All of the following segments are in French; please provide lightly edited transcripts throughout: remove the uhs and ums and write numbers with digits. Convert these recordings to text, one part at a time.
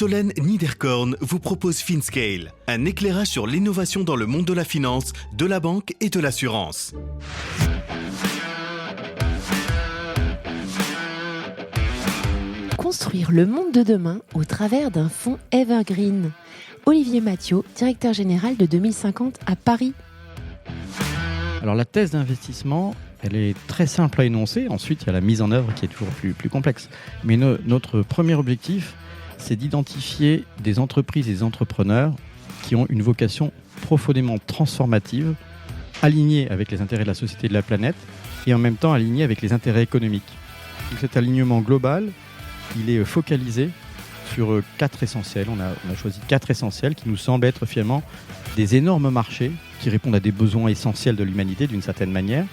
Solène Niederkorn vous propose FinScale, un éclairage sur l'innovation dans le monde de la finance, de la banque et de l'assurance. Construire le monde de demain au travers d'un fonds evergreen. Olivier Mathieu, directeur général de 2050 à Paris. Alors la thèse d'investissement, elle est très simple à énoncer. Ensuite, il y a la mise en œuvre qui est toujours plus complexe. Mais notre premier objectif, c'est d'identifier des entreprises et des entrepreneurs qui ont une vocation profondément transformative, alignée avec les intérêts de la société et de la planète, et en même temps alignée avec les intérêts économiques. Donc cet alignement global, il est focalisé sur 4 essentiels. On a choisi 4 essentiels qui nous semblent être finalement des énormes marchés qui répondent à des besoins essentiels de l'humanité d'une certaine manière.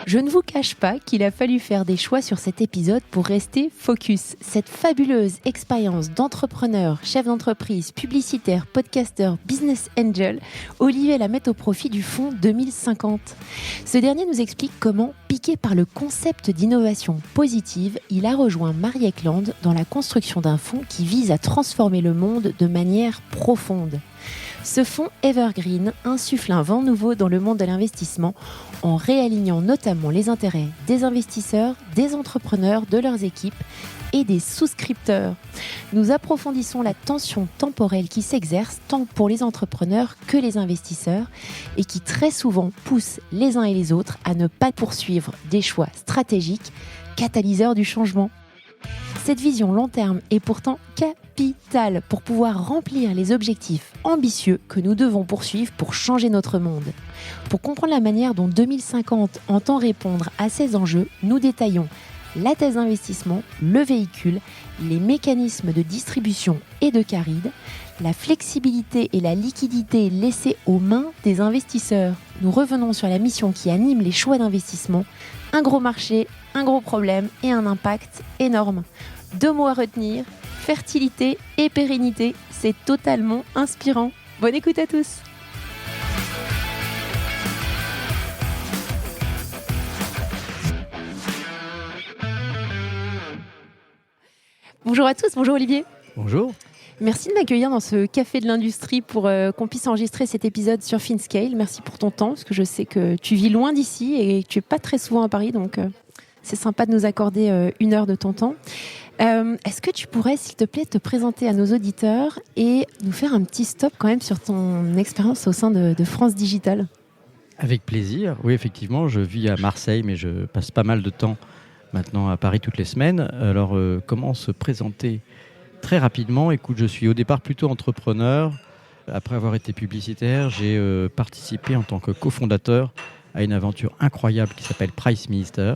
Je ne vous cache pas qu'il a fallu faire des choix sur cet épisode pour rester focus. Cette fabuleuse expérience d'entrepreneur, chef d'entreprise, publicitaire, podcasteur, business angel, Olivier la met au profit du fonds 2050. Ce dernier nous explique comment, piqué par le concept d'innovation positive, il a rejoint Marie Eklund dans la construction d'un fonds qui vise à transformer le monde de manière profonde. Ce fonds Evergreen insuffle un vent nouveau dans le monde de l'investissement en réalignant notamment les intérêts des investisseurs, des entrepreneurs, de leurs équipes et des souscripteurs. Nous approfondissons la tension temporelle qui s'exerce tant pour les entrepreneurs que les investisseurs et qui très souvent pousse les uns et les autres à ne pas poursuivre des choix stratégiques, catalyseurs du changement. Cette vision long terme est pourtant capitale pour pouvoir remplir les objectifs ambitieux que nous devons poursuivre pour changer notre monde. Pour comprendre la manière dont 2050 entend répondre à ces enjeux, nous détaillons la thèse d'investissement, le véhicule, les mécanismes de distribution et de caride, la flexibilité et la liquidité laissées aux mains des investisseurs. Nous revenons sur la mission qui anime les choix d'investissement, un gros marché, un gros problème et un impact énorme. 2 mots à retenir, fertilité et pérennité, c'est totalement inspirant. Bonne écoute à tous. Bonjour à tous, bonjour Olivier. Bonjour. Merci de m'accueillir dans ce café de l'industrie pour qu'on puisse enregistrer cet épisode sur FinScale. Merci pour ton temps, parce que je sais que tu vis loin d'ici et que tu n'es pas très souvent à Paris, donc c'est sympa de nous accorder 1 heure de ton temps. Est-ce que tu pourrais, s'il te plaît, te présenter à nos auditeurs et nous faire un petit stop quand même sur ton expérience au sein de France Digital ? Avec plaisir. Oui, effectivement, je vis à Marseille, mais je passe pas mal de temps maintenant à Paris toutes les semaines. Alors, comment se présenter ? Très rapidement, écoute, je suis au départ plutôt entrepreneur. Après avoir été publicitaire, j'ai participé en tant que cofondateur à une aventure incroyable qui s'appelle Price Minister,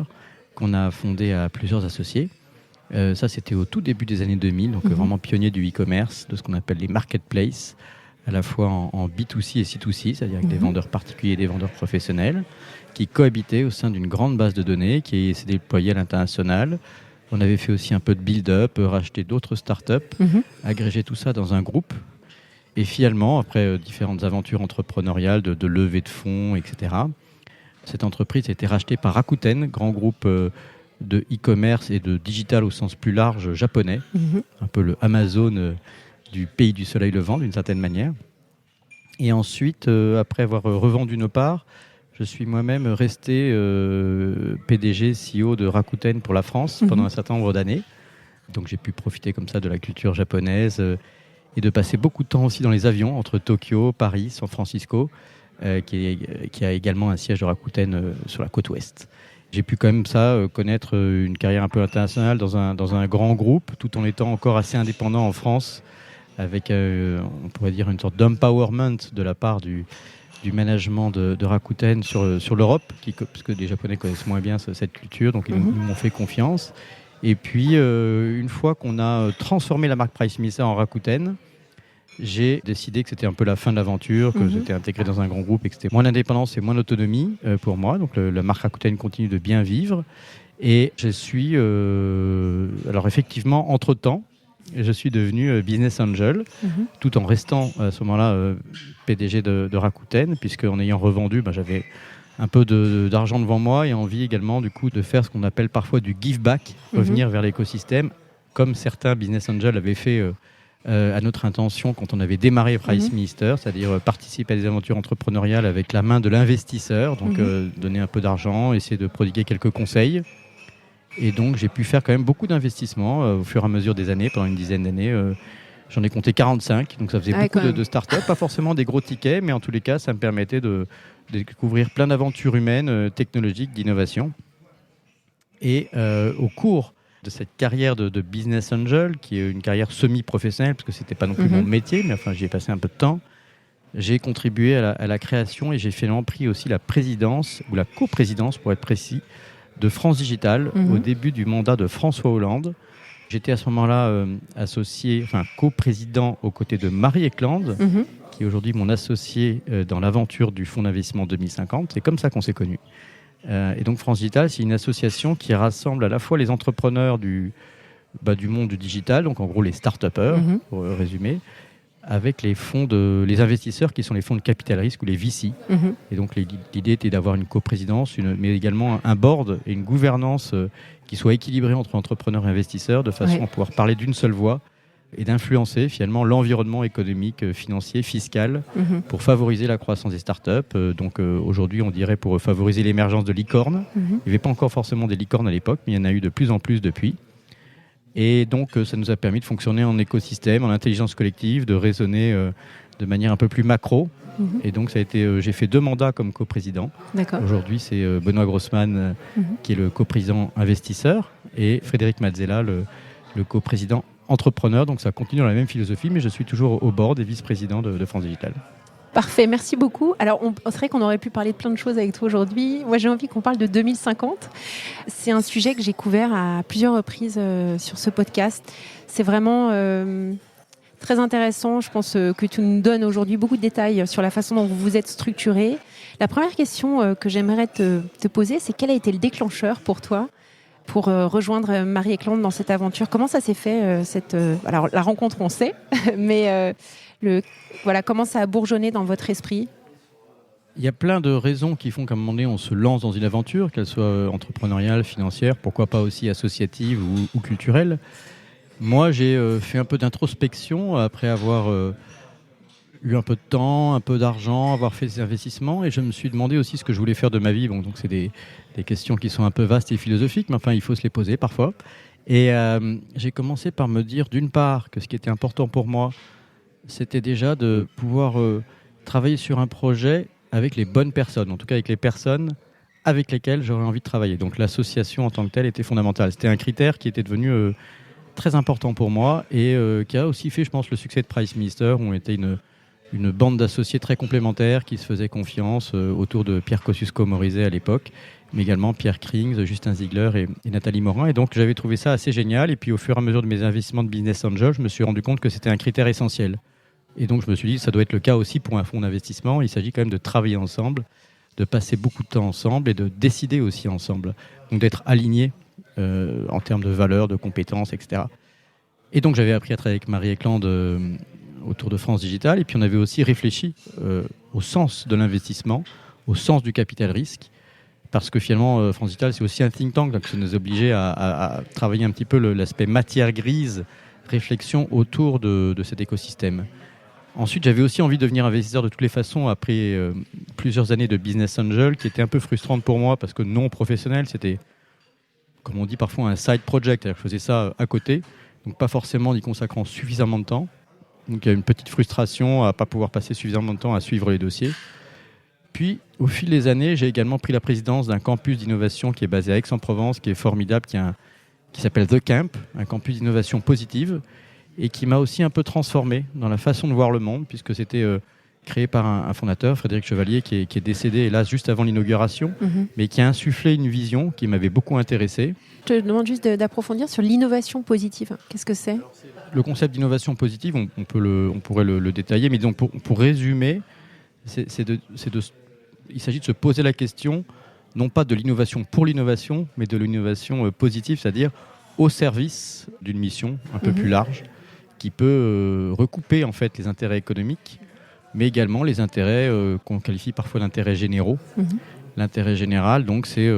qu'on a fondée à plusieurs associés. Ça, c'était au tout début des années 2000, donc vraiment pionnier du e-commerce, de ce qu'on appelle les marketplaces, à la fois en B2C et C2C, c'est-à-dire avec des vendeurs particuliers et des vendeurs professionnels, qui cohabitaient au sein d'une grande base de données qui s'est déployée à l'international. On avait fait aussi un peu de build-up, racheter d'autres startups, agréger tout ça dans un groupe. Et finalement, après différentes aventures entrepreneuriales de levée de fonds, etc., cette entreprise a été rachetée par Rakuten, grand groupe de e-commerce et de digital au sens plus large japonais, un peu le Amazon du pays du soleil levant d'une certaine manière. Et ensuite, après avoir revendu nos parts, je suis moi-même resté PDG, CEO de Rakuten pour la France pendant un certain nombre d'années. Donc j'ai pu profiter comme ça de la culture japonaise et de passer beaucoup de temps aussi dans les avions entre Tokyo, Paris, San Francisco, qui a également un siège de Rakuten sur la côte ouest. J'ai pu quand même connaître une carrière un peu internationale dans un grand groupe, tout en étant encore assez indépendant en France, avec, on pourrait dire, une sorte d'empowerment de la part du management de Rakuten sur l'Europe, parce que les Japonais connaissent moins bien cette culture, donc ils m'ont fait confiance. Et puis, une fois qu'on a transformé la marque Price Minister en Rakuten, j'ai décidé que c'était un peu la fin de l'aventure, que j'étais intégré dans un grand groupe et que c'était moins d'indépendance et moins d'autonomie pour moi. Donc la marque Rakuten continue de bien vivre. Et je suis, alors effectivement, entre-temps, je suis devenu business angel, tout en restant à ce moment-là PDG de Rakuten, puisque en ayant revendu, j'avais un peu d'argent devant moi et envie également du coup de faire ce qu'on appelle parfois du give back, revenir vers l'écosystème comme certains business angels avaient fait à notre intention quand on avait démarré Price Minister, c'est-à-dire participer à des aventures entrepreneuriales avec la main de l'investisseur, donc donner un peu d'argent, essayer de prodiguer quelques conseils. Et donc j'ai pu faire quand même beaucoup d'investissements au fur et à mesure des années, pendant une dizaine d'années. J'en ai compté 45, donc ça faisait beaucoup de startups, pas forcément des gros tickets, mais en tous les cas, ça me permettait de découvrir plein d'aventures humaines, technologiques, d'innovation. Et au cours de cette carrière de business angel, qui est une carrière semi-professionnelle, parce que ce n'était pas non plus mon métier, mais enfin j'y ai passé un peu de temps, j'ai contribué à la création et j'ai finalement pris aussi la présidence, ou la coprésidence pour être précis, de France Digital au début du mandat de François Hollande. J'étais à ce moment-là coprésident aux côtés de Marie Eklund, qui est aujourd'hui mon associé dans l'aventure du fonds d'investissement 2050. C'est comme ça qu'on s'est connus. Et donc France Digital, c'est une association qui rassemble à la fois les entrepreneurs du monde du digital, donc en gros les start-upers, pour résumer, avec les investisseurs qui sont les fonds de capital risque ou les VC. Et donc l'idée était d'avoir une coprésidence, mais également un board et une gouvernance qui soit équilibrée entre entrepreneurs et investisseurs, de façon à pouvoir parler d'une seule voix et d'influencer finalement l'environnement économique, financier, fiscal, pour favoriser la croissance des startups. Donc aujourd'hui, on dirait pour favoriser l'émergence de licornes. Il n'y avait pas encore forcément des licornes à l'époque, mais il y en a eu de plus en plus depuis. Et donc, ça nous a permis de fonctionner en écosystème, en intelligence collective, de raisonner de manière un peu plus macro. Et donc, j'ai fait 2 mandats comme coprésident. D'accord. Aujourd'hui, c'est Benoît Grossman qui est le coprésident investisseur et Frédéric Mazzella, le coprésident entrepreneur. Donc, ça continue dans la même philosophie, mais je suis toujours au board et vice-président de France Digital. Parfait, merci beaucoup. Alors, c'est vrai qu'on aurait pu parler de plein de choses avec toi aujourd'hui. Moi, j'ai envie qu'on parle de 2050. C'est un sujet que j'ai couvert à plusieurs reprises sur ce podcast. C'est vraiment très intéressant. Je pense que tu nous donnes aujourd'hui beaucoup de détails sur la façon dont vous vous êtes structuré. La première question que j'aimerais te poser, c'est quel a été le déclencheur pour toi pour rejoindre Marie Eklund dans cette aventure? Comment ça s'est fait alors, la rencontre, on sait, mais... comment ça a bourgeonné dans votre esprit? Il y a plein de raisons qui font qu'à un moment donné, on se lance dans une aventure, qu'elle soit entrepreneuriale, financière, pourquoi pas aussi associative ou culturelle. Moi, j'ai fait un peu d'introspection après avoir eu un peu de temps, un peu d'argent, avoir fait des investissements, et je me suis demandé aussi ce que je voulais faire de ma vie. Bon, donc c'est des questions qui sont un peu vastes et philosophiques, mais enfin, il faut se les poser parfois. Et j'ai commencé par me dire, d'une part, que ce qui était important pour moi, c'était déjà de pouvoir travailler sur un projet avec les bonnes personnes, en tout cas avec les personnes avec lesquelles j'aurais envie de travailler. Donc l'association en tant que telle était fondamentale. C'était un critère qui était devenu très important pour moi et qui a aussi fait, je pense, le succès de Price Minister, où on était une bande d'associés très complémentaires qui se faisaient confiance autour de Pierre Kosciusko-Morizet à l'époque, mais également Pierre Krings, Justin Ziegler et Nathalie Morin. Et donc j'avais trouvé ça assez génial. Et puis au fur et à mesure de mes investissements de business angel, je me suis rendu compte que c'était un critère essentiel. Et donc, je me suis dit, ça doit être le cas aussi pour un fonds d'investissement. Il s'agit quand même de travailler ensemble, de passer beaucoup de temps ensemble et de décider aussi ensemble. Donc, d'être alignés en termes de valeurs, de compétences, etc. Et donc, j'avais appris à travailler avec Marie Eklund autour de France Digital. Et puis, on avait aussi réfléchi au sens de l'investissement, au sens du capital risque. Parce que finalement, France Digital, c'est aussi un think tank. Donc, ça nous obligeait à travailler un petit peu l'aspect matière grise, réflexion autour de cet écosystème. Ensuite, j'avais aussi envie de devenir investisseur de toutes les façons après plusieurs années de business angel qui étaient un peu frustrantes pour moi parce que non professionnel, c'était, comme on dit parfois, un side project. C'est-à-dire que je faisais ça à côté, donc pas forcément en y consacrant suffisamment de temps. Donc il y a une petite frustration à ne pas pouvoir passer suffisamment de temps à suivre les dossiers. Puis, au fil des années, j'ai également pris la présidence d'un campus d'innovation qui est basé à Aix-en-Provence, qui est formidable, qui s'appelle The Camp, un campus d'innovation positive, et qui m'a aussi un peu transformé dans la façon de voir le monde, puisque c'était créé par un fondateur, Frédéric Chevalier, qui est décédé, hélas, juste avant l'inauguration, mais qui a insufflé une vision qui m'avait beaucoup intéressé. Je te demande juste d'approfondir sur l'innovation positive. Qu'est-ce que c'est ? Le concept d'innovation positive, on pourrait le détailler, mais donc pour résumer, il s'agit de se poser la question, non pas de l'innovation pour l'innovation, mais de l'innovation positive, c'est-à-dire au service d'une mission un peu plus large, qui peut recouper en fait les intérêts économiques, mais également les intérêts qu'on qualifie parfois d'intérêts généraux. L'intérêt général, donc, c'est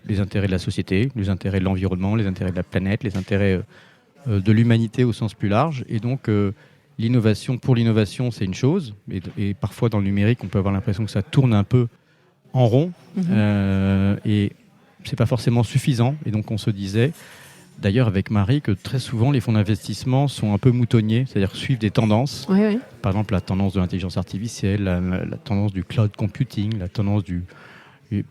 les intérêts de la société, les intérêts de l'environnement, les intérêts de la planète, les intérêts de l'humanité au sens plus large. Et donc, l'innovation pour l'innovation, c'est une chose. Et parfois, dans le numérique, on peut avoir l'impression que ça tourne un peu en rond. Et c'est pas forcément suffisant. Et donc, on se disait, d'ailleurs avec Marie, que très souvent, les fonds d'investissement sont un peu moutonniers, c'est-à-dire suivent des tendances. Oui. Par exemple, la tendance de l'intelligence artificielle, la tendance du cloud computing, la tendance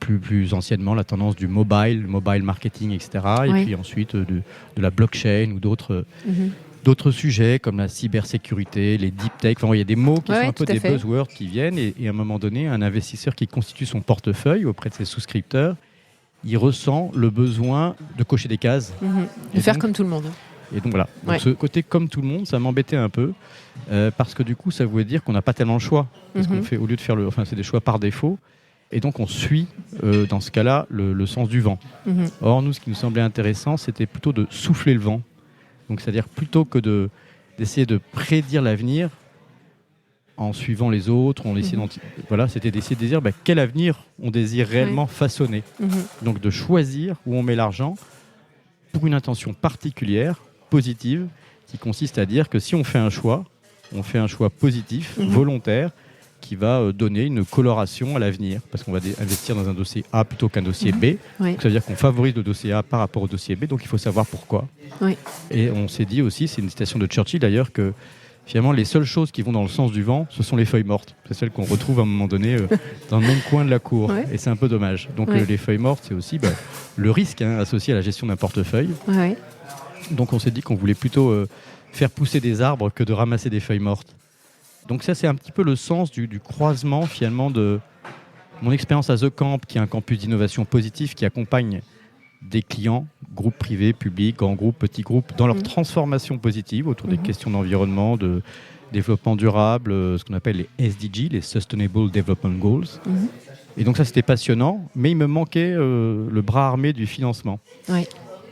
plus anciennement, la tendance du mobile marketing, etc. Et puis ensuite, de la blockchain ou d'autres sujets comme la cybersécurité, les deep tech. Enfin, il y a des mots qui sont un peu des buzzwords qui viennent. Et à un moment donné, un investisseur qui constitue son portefeuille auprès de ses souscripteurs, il ressent le besoin de cocher des cases. De faire comme tout le monde. Et donc voilà, donc ce côté comme tout le monde, ça m'embêtait un peu, parce que du coup, ça voulait dire qu'on n'a pas tellement le choix. Parce qu'on fait, au lieu de faire c'est des choix par défaut. Et donc on suit, dans ce cas-là, le sens du vent. Or, nous, ce qui nous semblait intéressant, c'était plutôt de souffler le vent. Donc c'est-à-dire plutôt que d'essayer de prédire l'avenir en suivant les autres, c'était d'essayer de dire quel avenir on désire réellement façonner. Donc de choisir où on met l'argent pour une intention particulière, positive, qui consiste à dire que si on fait un choix positif, volontaire, qui va donner une coloration à l'avenir, parce qu'on va investir dans un dossier A plutôt qu'un dossier B. Donc, ça veut dire qu'on favorise le dossier A par rapport au dossier B, donc il faut savoir pourquoi. Et on s'est dit aussi, c'est une citation de Churchill d'ailleurs, que finalement les seules choses qui vont dans le sens du vent, ce sont les feuilles mortes. C'est celles qu'on retrouve à un moment donné dans le même coin de la cour. Et c'est un peu dommage. Donc les feuilles mortes, c'est aussi le risque associé à la gestion d'un portefeuille. Donc on s'est dit qu'on voulait plutôt faire pousser des arbres que de ramasser des feuilles mortes. Donc ça, c'est un petit peu le sens du croisement finalement de mon expérience à The Camp, qui est un campus d'innovation positive qui accompagne des clients, groupes privés, publics, grands groupes, petits groupes, dans leur transformation positive autour des questions d'environnement, de développement durable, ce qu'on appelle les SDG, les Sustainable Development Goals. Et donc ça, c'était passionnant, mais il me manquait le bras armé du financement.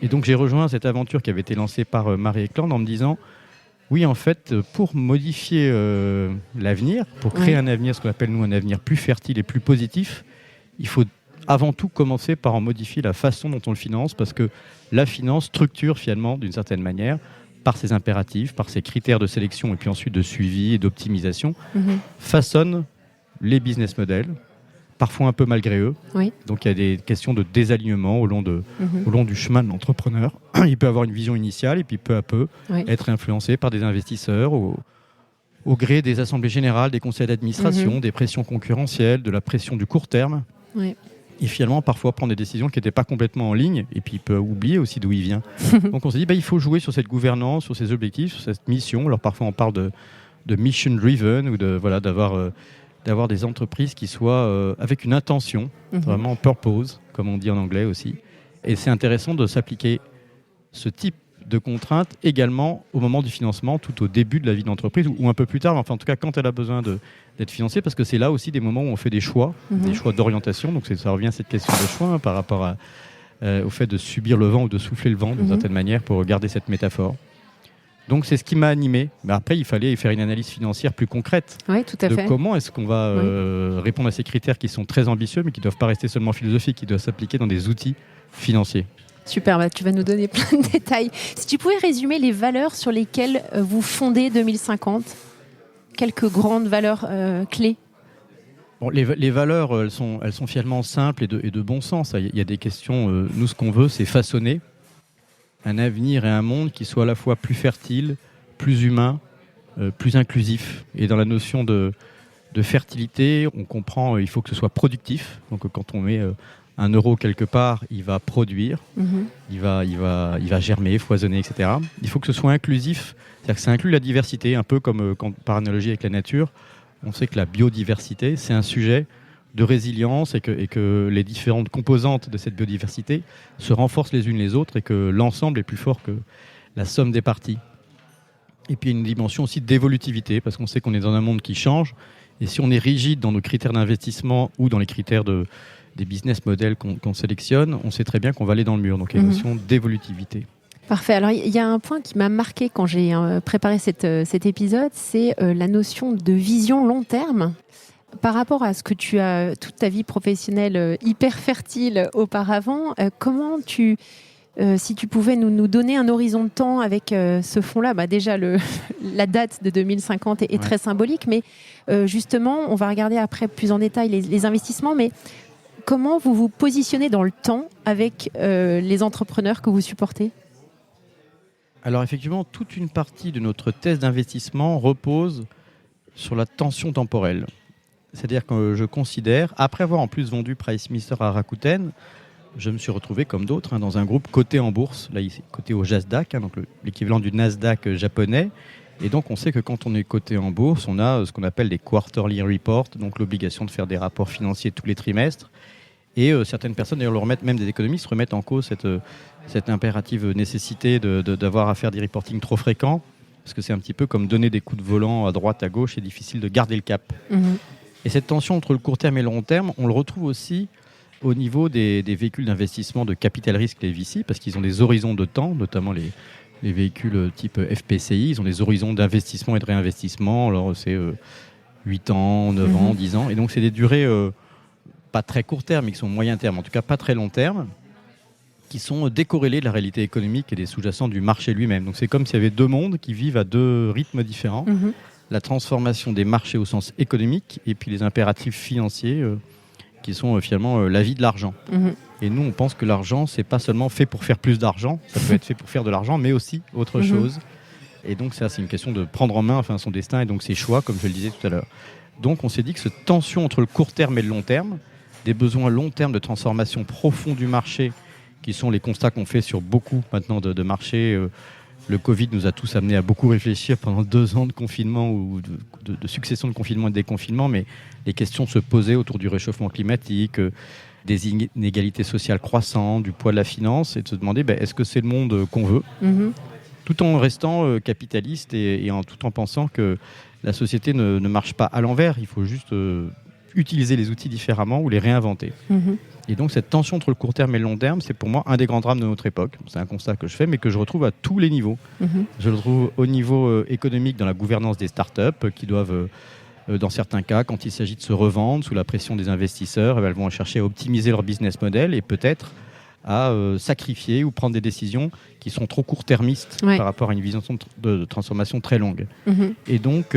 Et donc j'ai rejoint cette aventure qui avait été lancée par Marie Eklund en me disant, oui, en fait, pour modifier l'avenir, pour créer un avenir, ce qu'on appelle nous un avenir plus fertile et plus positif, il faut avant tout commencer par en modifier la façon dont on le finance, parce que la finance structure finalement, d'une certaine manière, par ses impératifs, par ses critères de sélection et puis ensuite de suivi et d'optimisation, façonne les business models, parfois un peu malgré eux. Donc il y a des questions de désalignement au long du chemin de l'entrepreneur. Il peut avoir une vision initiale et puis peu à peu être influencé par des investisseurs au gré des assemblées générales, des conseils d'administration, des pressions concurrentielles, de la pression du court terme. Et finalement, parfois prendre des décisions qui n'étaient pas complètement en ligne, et puis il peut oublier aussi d'où il vient. Donc on s'est dit, il faut jouer sur cette gouvernance, sur ces objectifs, sur cette mission. Alors parfois on parle de mission driven, ou d'avoir des entreprises qui soient avec une intention, vraiment purpose, comme on dit en anglais aussi. Et c'est intéressant de s'appliquer ce type de contraintes également au moment du financement, tout au début de la vie d'entreprise, ou un peu plus tard, mais enfin en tout cas quand elle a besoin d'être financée, parce que c'est là aussi des moments où on fait des choix d'orientation. Donc ça revient à cette question de choix par rapport au fait de subir le vent ou de souffler le vent d'une certaine manière, pour garder cette métaphore. Donc c'est ce qui m'a animé. Mais après, il fallait faire une analyse financière plus concrète. Tout à fait. Comment est-ce qu'on va répondre à ces critères qui sont très ambitieux, mais qui ne doivent pas rester seulement philosophiques, qui doivent s'appliquer dans des outils financiers. Super, tu vas nous donner plein de détails. Si tu pouvais résumer les valeurs sur lesquelles vous fondez 2050, quelques grandes valeurs clés. Bon, les valeurs, elles sont finalement simples et de bon sens. Il y a des questions, nous ce qu'on veut, c'est façonner un avenir et un monde qui soit à la fois plus fertile, plus humain, plus inclusif. Et dans la notion de fertilité, on comprend il faut que ce soit productif. Donc quand on met 1 euro quelque part, il va produire, il va germer, foisonner, etc. Il faut que ce soit inclusif, c'est-à-dire que ça inclut la diversité, un peu comme par analogie avec la nature. On sait que la biodiversité, c'est un sujet de résilience et que les différentes composantes de cette biodiversité se renforcent les unes les autres et que l'ensemble est plus fort que la somme des parties. Et puis une dimension aussi d'évolutivité, parce qu'on sait qu'on est dans un monde qui change, et si on est rigide dans nos critères d'investissement ou dans les critères des business models qu'on sélectionne, on sait très bien qu'on va aller dans le mur. Donc il y a une notion d'évolutivité. Parfait. Alors, il y a un point qui m'a marqué quand j'ai préparé cet épisode, c'est la notion de vision long terme. Par rapport à ce que tu as toute ta vie professionnelle hyper fertile auparavant, comment tu Si tu pouvais nous donner un horizon de temps avec ce fonds-là, déjà la date de 2050 est très symbolique, mais justement, on va regarder après plus en détail les investissements, mais comment vous vous positionnez dans le temps avec les entrepreneurs que vous supportez ? Alors effectivement, toute une partie de notre thèse d'investissement repose sur la tension temporelle. C'est-à-dire que je considère, après avoir en plus vendu PriceMeister à Rakuten, je me suis retrouvé comme d'autres dans un groupe coté en bourse, là ici, coté au Nasdaq, donc l'équivalent du Nasdaq japonais. Et donc on sait que quand on est coté en bourse, on a ce qu'on appelle des quarterly reports, donc l'obligation de faire des rapports financiers tous les trimestres. Et certaines personnes, d'ailleurs, même des économistes, remettent en cause cette impérative nécessité d'avoir à faire des reportings trop fréquents, parce que c'est un petit peu comme donner des coups de volant à droite, à gauche, c'est difficile de garder le cap. Et cette tension entre le court terme et le long terme, on le retrouve aussi au niveau des véhicules d'investissement de capital risque, les VC, parce qu'ils ont des horizons de temps, notamment les véhicules type FPCI, ils ont des horizons d'investissement et de réinvestissement, alors c'est 8 ans, 9 ans, 10 ans, et donc c'est des durées pas très court terme, mais qui sont moyen terme, en tout cas pas très long terme, qui sont décorrélées de la réalité économique et des sous-jacents du marché lui-même. Donc c'est comme s'il y avait deux mondes qui vivent à deux rythmes différents. La transformation des marchés au sens économique et puis les impératifs financiers qui sont finalement la vie de l'argent. Et nous, on pense que l'argent, c'est pas seulement fait pour faire plus d'argent, ça peut être fait pour faire de l'argent, mais aussi autre chose. Et donc ça, c'est une question de prendre en main son destin et donc ses choix, comme je le disais tout à l'heure. Donc on s'est dit que cette tension entre le court terme et le long terme, des besoins long terme de transformation profonde du marché, qui sont les constats qu'on fait sur beaucoup maintenant de marchés. Le Covid nous a tous amenés à beaucoup réfléchir pendant 2 ans de confinement ou de succession de confinement et de déconfinement, mais les questions se posaient autour du réchauffement climatique, des inégalités sociales croissantes, du poids de la finance, et de se demander est-ce que c'est le monde qu'on veut, tout en restant capitaliste et tout en pensant que la société ne marche pas à l'envers, il faut juste utiliser les outils différemment ou les réinventer. Et donc cette tension entre le court terme et le long terme, c'est pour moi un des grands drames de notre époque. C'est un constat que je fais, mais que je retrouve à tous les niveaux. Je le trouve au niveau économique, dans la gouvernance des startups, qui doivent, dans certains cas, quand il s'agit de se revendre sous la pression des investisseurs, elles vont chercher à optimiser leur business model et peut-être à sacrifier ou prendre des décisions qui sont trop court-termistes par rapport à une vision de transformation très longue. Et donc,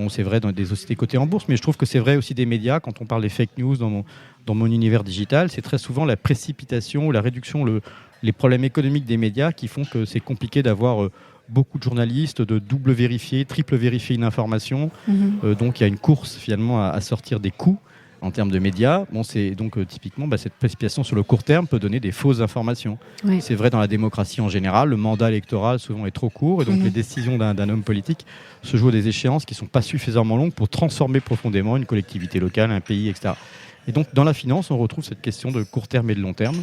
c'est vrai dans des sociétés cotées en bourse, mais je trouve que c'est vrai aussi des médias. Quand on parle des fake news dans mon univers digital, c'est très souvent la précipitation ou la réduction, les problèmes économiques des médias qui font que c'est compliqué d'avoir beaucoup de journalistes, de double vérifier, triple vérifier une information. Donc il y a une course finalement à sortir des coûts en termes de médias. C'est donc typiquement cette précipitation sur le court terme peut donner des fausses informations. C'est vrai dans la démocratie en général, le mandat électoral souvent est trop court et donc les décisions d'un homme politique se jouent à des échéances qui ne sont pas suffisamment longues pour transformer profondément une collectivité locale, un pays, etc. Et donc dans la finance, on retrouve cette question de court terme et de long terme.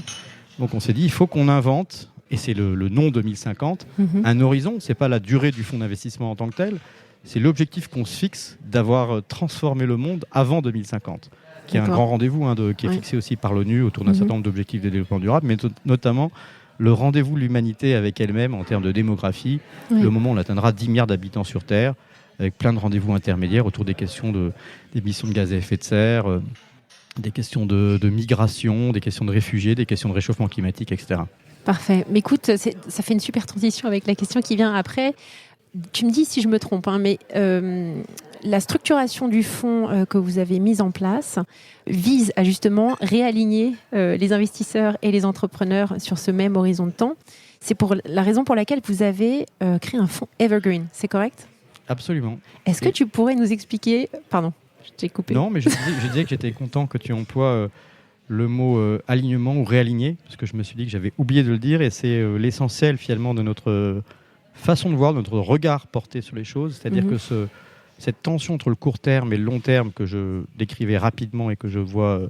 Donc on s'est dit, il faut qu'on invente, et c'est le nom 2050, un horizon. Ce n'est pas la durée du fonds d'investissement en tant que tel, c'est l'objectif qu'on se fixe d'avoir transformé le monde avant 2050, qui est un grand rendez-vous qui est fixé aussi par l'ONU autour d'un certain nombre d'objectifs de développement durable, mais notamment le rendez-vous de l'humanité avec elle-même en termes de démographie, le moment où on atteindra 10 milliards d'habitants sur Terre, avec plein de rendez-vous intermédiaires autour des questions d'émissions de gaz à effet de serre, des questions de migration, des questions de réfugiés, des questions de réchauffement climatique, etc. Parfait. Mais écoute, ça fait une super transition avec la question qui vient après. Tu me dis si je me trompe, mais la structuration du fonds que vous avez mise en place vise à justement réaligner les investisseurs et les entrepreneurs sur ce même horizon de temps. C'est pour la raison pour laquelle vous avez créé un fonds Evergreen, c'est correct ? Absolument. Est-ce que tu pourrais nous expliquer... Pardon, je t'ai coupé. Non, mais je disais que j'étais content que tu emploies le mot alignement ou réaligner, parce que je me suis dit que j'avais oublié de le dire, et c'est l'essentiel finalement de notre façon de voir, de notre regard porté sur les choses. C'est-à-dire que cette tension entre le court terme et le long terme que je décrivais rapidement et que je vois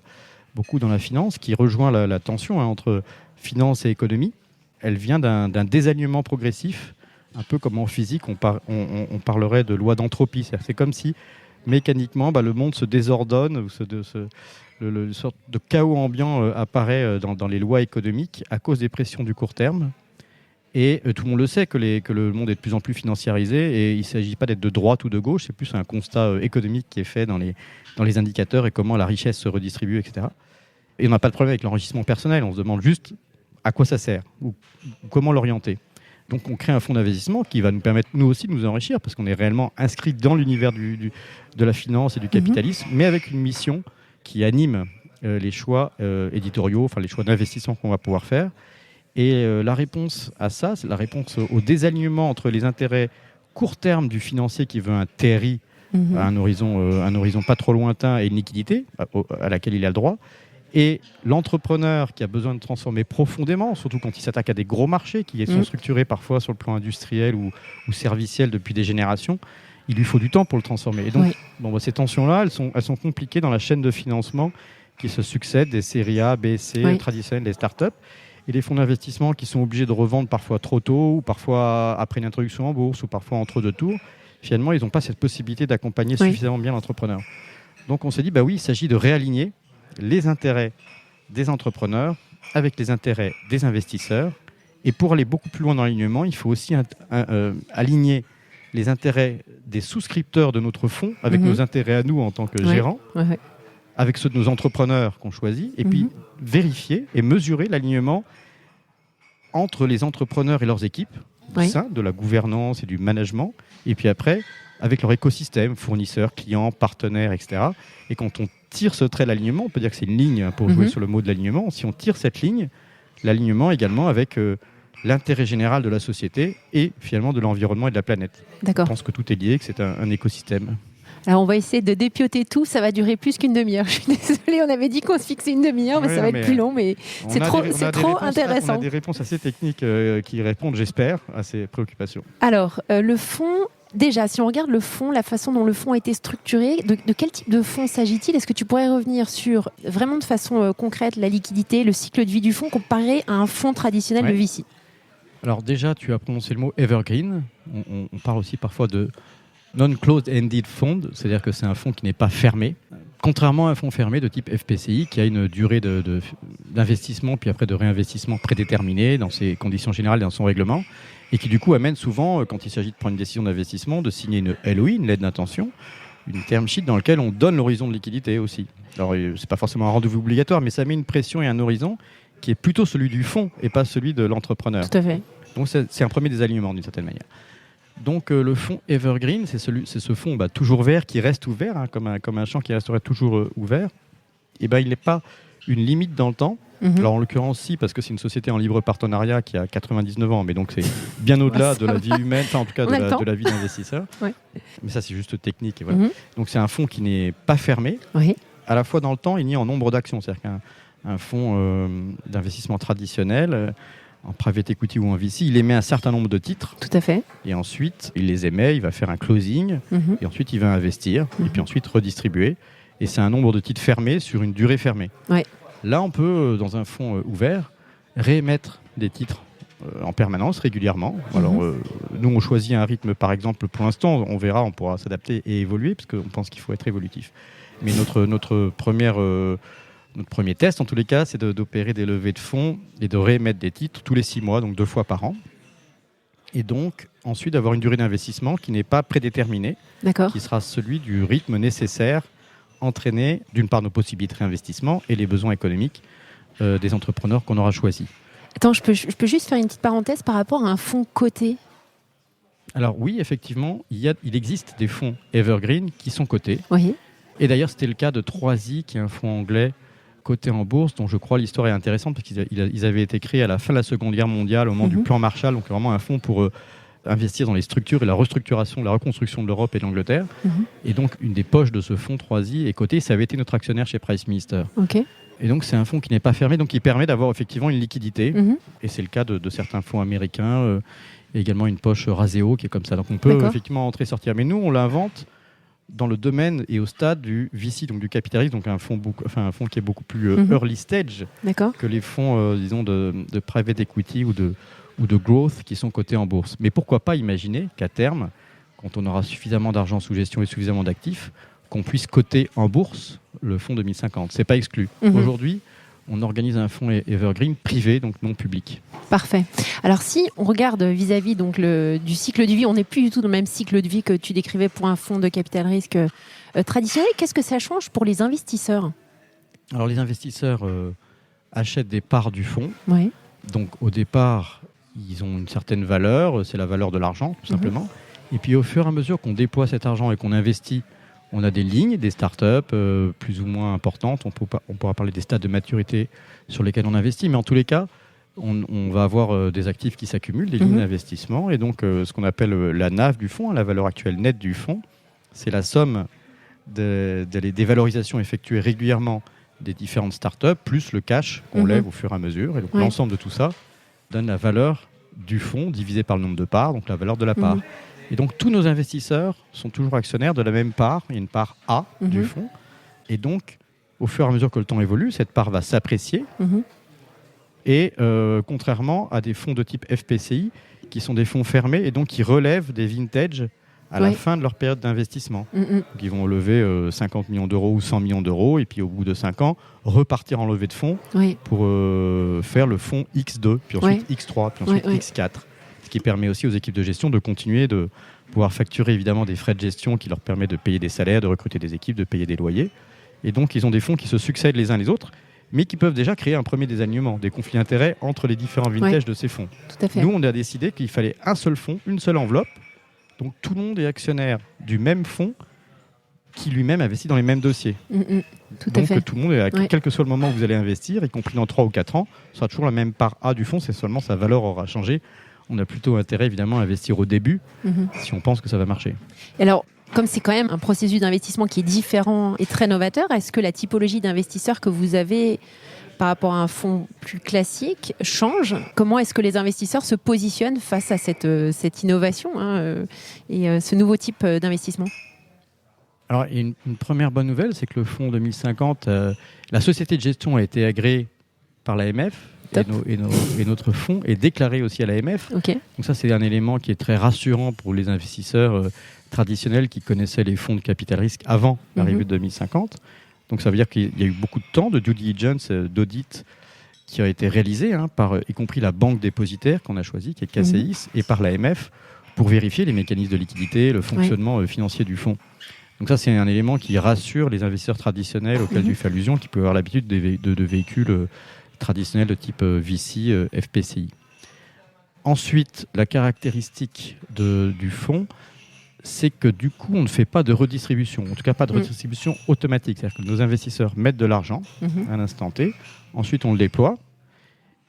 beaucoup dans la finance, qui rejoint la tension entre finance et économie, elle vient d'un désalignement progressif, un peu comme en physique, on parlerait de loi d'entropie. C'est comme si mécaniquement le monde se désordonne, ou une sorte de chaos ambiant apparaît dans les lois économiques à cause des pressions du court terme. Et tout le monde le sait que le monde est de plus en plus financiarisé, et il ne s'agit pas d'être de droite ou de gauche, c'est plus un constat économique qui est fait dans les indicateurs et comment la richesse se redistribue, etc. Et on n'a pas de problème avec l'enrichissement personnel, on se demande juste à quoi ça sert ou comment l'orienter. Donc on crée un fonds d'investissement qui va nous permettre nous aussi de nous enrichir parce qu'on est réellement inscrit dans l'univers de la finance et du capitalisme, mais avec une mission qui anime les choix éditoriaux, enfin les choix d'investissement qu'on va pouvoir faire. Et la réponse à ça, c'est la réponse au désalignement entre les intérêts court terme du financier qui veut un TRI à un horizon pas trop lointain et une liquidité à laquelle il a le droit, et l'entrepreneur qui a besoin de transformer profondément, surtout quand il s'attaque à des gros marchés qui sont structurés parfois sur le plan industriel ou serviciel depuis des générations, il lui faut du temps pour le transformer. Et donc, ces tensions-là, elles sont compliquées dans la chaîne de financement qui se succèdent, des séries A, B, C, traditionnelles, des startups, et les fonds d'investissement qui sont obligés de revendre parfois trop tôt, ou parfois après une introduction en bourse, ou parfois entre deux tours. Finalement, ils n'ont pas cette possibilité d'accompagner suffisamment bien l'entrepreneur. Donc on s'est dit, il s'agit de réaligner les intérêts des entrepreneurs avec les intérêts des investisseurs. Et pour aller beaucoup plus loin dans l'alignement, il faut aussi aligner les intérêts des souscripteurs de notre fonds avec nos intérêts à nous en tant que gérants, avec ceux de nos entrepreneurs qu'on choisit, et puis vérifier et mesurer l'alignement entre les entrepreneurs et leurs équipes, au sein de la gouvernance et du management, et puis après, avec leur écosystème, fournisseurs, clients, partenaires, etc. Et quand on tire ce trait d'alignement, on peut dire que c'est une ligne pour jouer sur le mot de l'alignement. Si on tire cette ligne, l'alignement également avec l'intérêt général de la société et finalement de l'environnement et de la planète. D'accord. Je pense que tout est lié, que c'est un écosystème. Alors, on va essayer de dépioter tout. Ça va durer plus qu'une demi-heure. Je suis désolée, on avait dit qu'on se fixait une demi-heure, mais ça va être plus long. Mais c'est trop intéressant. On a des réponses assez techniques qui répondent, j'espère, à ces préoccupations. Alors, le fonds, déjà, si on regarde le fonds, la façon dont le fonds a été structuré, de quel type de fonds s'agit-il ? Est-ce que tu pourrais revenir sur, vraiment de façon concrète, la liquidité, le cycle de vie du fonds comparé à un fonds traditionnel de VC ? Alors déjà, tu as prononcé le mot evergreen. On parle aussi parfois de non-closed-ended fund, c'est-à-dire que c'est un fonds qui n'est pas fermé, contrairement à un fonds fermé de type FPCI qui a une durée d'investissement puis après de réinvestissement prédéterminée dans ses conditions générales et dans son règlement, et qui du coup amène souvent, quand il s'agit de prendre une décision d'investissement, de signer une LOI, une lettre d'intention, une term sheet dans laquelle on donne l'horizon de liquidité aussi. Alors c'est pas forcément un rendez-vous obligatoire, mais ça met une pression et un horizon qui est plutôt celui du fonds et pas celui de l'entrepreneur. Tout à fait. Donc c'est un premier désalignement d'une certaine manière. Donc le fonds Evergreen, c'est ce fonds toujours vert qui reste ouvert, comme un champ qui resterait toujours ouvert. Et il n'est pas une limite dans le temps. Alors en l'occurrence, si, parce que c'est une société en libre partenariat qui a 99 ans, mais donc c'est bien au-delà de la vie humaine, enfin en tout cas de la vie d'investisseur. Mais ça c'est juste technique. Et voilà. Donc c'est un fonds qui n'est pas fermé, à la fois dans le temps et ni en nombre d'actions. C'est-à-dire qu'un fonds d'investissement traditionnel, en private equity ou en VC, il émet un certain nombre de titres. Tout à fait. Et ensuite, il les émet, il va faire un closing, et ensuite il va investir, et puis ensuite redistribuer. Et c'est un nombre de titres fermés sur une durée fermée. Là, on peut, dans un fonds ouvert, réémettre des titres en permanence, régulièrement. Alors, nous, on choisit un rythme, par exemple, pour l'instant, on verra, on pourra s'adapter et évoluer, parce qu'on pense qu'il faut être évolutif. Mais notre premier test, en tous les cas, c'est d'opérer des levées de fonds et de réémettre des titres tous les 6 mois, donc 2 fois par an. Et donc, ensuite, d'avoir une durée d'investissement qui n'est pas prédéterminée, qui sera celui du rythme nécessaire entraîné, d'une part, nos possibilités de réinvestissement et les besoins économiques des entrepreneurs qu'on aura choisis. Attends, je peux juste faire une petite parenthèse par rapport à un fonds coté. Alors oui, effectivement, il existe des fonds Evergreen qui sont cotés. Oui. Et d'ailleurs, c'était le cas de 3i, qui est un fonds anglais coté en bourse, dont je crois l'histoire est intéressante, parce qu'ils avaient été créés à la fin de la Seconde Guerre mondiale, au moment du plan Marshall, donc vraiment un fonds pour investir dans les structures et la restructuration, la reconstruction de l'Europe et de l'Angleterre. Et donc, une des poches de ce fonds 3i est cotée, ça avait été notre actionnaire chez Price Minister. Et donc, c'est un fonds qui n'est pas fermé, donc qui permet d'avoir effectivement une liquidité. Et c'est le cas de certains fonds américains, et également une poche Raseo qui est comme ça. Donc, on peut effectivement entrer et sortir. Mais nous, on l'invente dans le domaine et au stade du VC, donc du capitalisme, donc un fonds qui est beaucoup plus early stage que les fonds, disons, de private equity ou de growth qui sont cotés en bourse. Mais pourquoi pas imaginer qu'à terme, quand on aura suffisamment d'argent sous gestion et suffisamment d'actifs, qu'on puisse coter en bourse le fonds 2050. C'est pas exclu. Aujourd'hui, on organise un fonds Evergreen privé, donc non public. Parfait. Alors si on regarde vis-à-vis donc du cycle de vie, on n'est plus du tout dans le même cycle de vie que tu décrivais pour un fonds de capital risque traditionnel. Qu'est-ce que ça change pour les investisseurs ? Alors les investisseurs achètent des parts du fonds Donc au départ, ils ont une certaine valeur, c'est la valeur de l'argent tout simplement. Et puis au fur et à mesure qu'on déploie cet argent et qu'on investit, on a des lignes, des startups plus ou moins importantes. On pourra parler des stades de maturité sur lesquels on investit, mais en tous les cas, on va avoir des actifs qui s'accumulent, des lignes d'investissement. Et donc ce qu'on appelle la NAV du fonds, la valeur actuelle nette du fonds, c'est la somme des valorisations effectuées régulièrement des différentes startups, plus le cash qu'on lève au fur et à mesure. Et donc l'ensemble de tout ça donne la valeur du fonds divisé par le nombre de parts, donc la valeur de la part. Et donc tous nos investisseurs sont toujours actionnaires de la même part. Il y a une part A du fonds. Et donc, au fur et à mesure que le temps évolue, cette part va s'apprécier. Et contrairement à des fonds de type FPCI, qui sont des fonds fermés et donc qui relèvent des vintages à la fin de leur période d'investissement. Donc, ils vont lever 50 millions d'euros ou 100 millions d'euros et puis au bout de 5 ans, repartir en levée de fonds pour faire le fonds X2, puis ensuite X3, puis ensuite X4. Ce qui permet aussi aux équipes de gestion de continuer de pouvoir facturer évidemment des frais de gestion qui leur permettent de payer des salaires, de recruter des équipes, de payer des loyers. Et donc, ils ont des fonds qui se succèdent les uns les autres, mais qui peuvent déjà créer un premier désalignement, des conflits d'intérêts entre les différents vintages de ces fonds. Tout à fait. Nous, on a décidé qu'il fallait un seul fonds, une seule enveloppe. Donc, tout le monde est actionnaire du même fonds qui lui-même investit dans les mêmes dossiers. Tout à fait. Donc, tout le monde, quel que soit le moment où vous allez investir, y compris dans 3 ou 4 ans, sera toujours la même part A du fonds, c'est seulement sa valeur aura changé. On a plutôt intérêt, évidemment, à investir au début si on pense que ça va marcher. Et alors, comme c'est quand même un processus d'investissement qui est différent et très novateur, est-ce que la typologie d'investisseurs que vous avez par rapport à un fonds plus classique change? Comment est-ce que les investisseurs se positionnent face à cette innovation et ce nouveau type d'investissement? Alors, une première bonne nouvelle, c'est que le fonds 2050, la société de gestion a été agréée par l'AMF et notre fonds est déclaré aussi à l'AMF. Okay. Donc ça, c'est un élément qui est très rassurant pour les investisseurs traditionnels qui connaissaient les fonds de capital risque avant l'arrivée de 2050. Donc ça veut dire qu'il y a eu beaucoup de temps de due diligence, d'audit qui a été réalisé par y compris la banque dépositaire qu'on a choisie, qui est KCIS, et par l'AMF pour vérifier les mécanismes de liquidité, le fonctionnement financier du fonds. Donc ça, c'est un élément qui rassure les investisseurs traditionnels auxquels tu fais allusion, qui peuvent avoir l'habitude de véhicules traditionnels de type VC, FPCI. Ensuite, la caractéristique du fonds, c'est que du coup, on ne fait pas de redistribution, en tout cas pas de redistribution automatique. C'est-à-dire que nos investisseurs mettent de l'argent à l'instant T, ensuite on le déploie,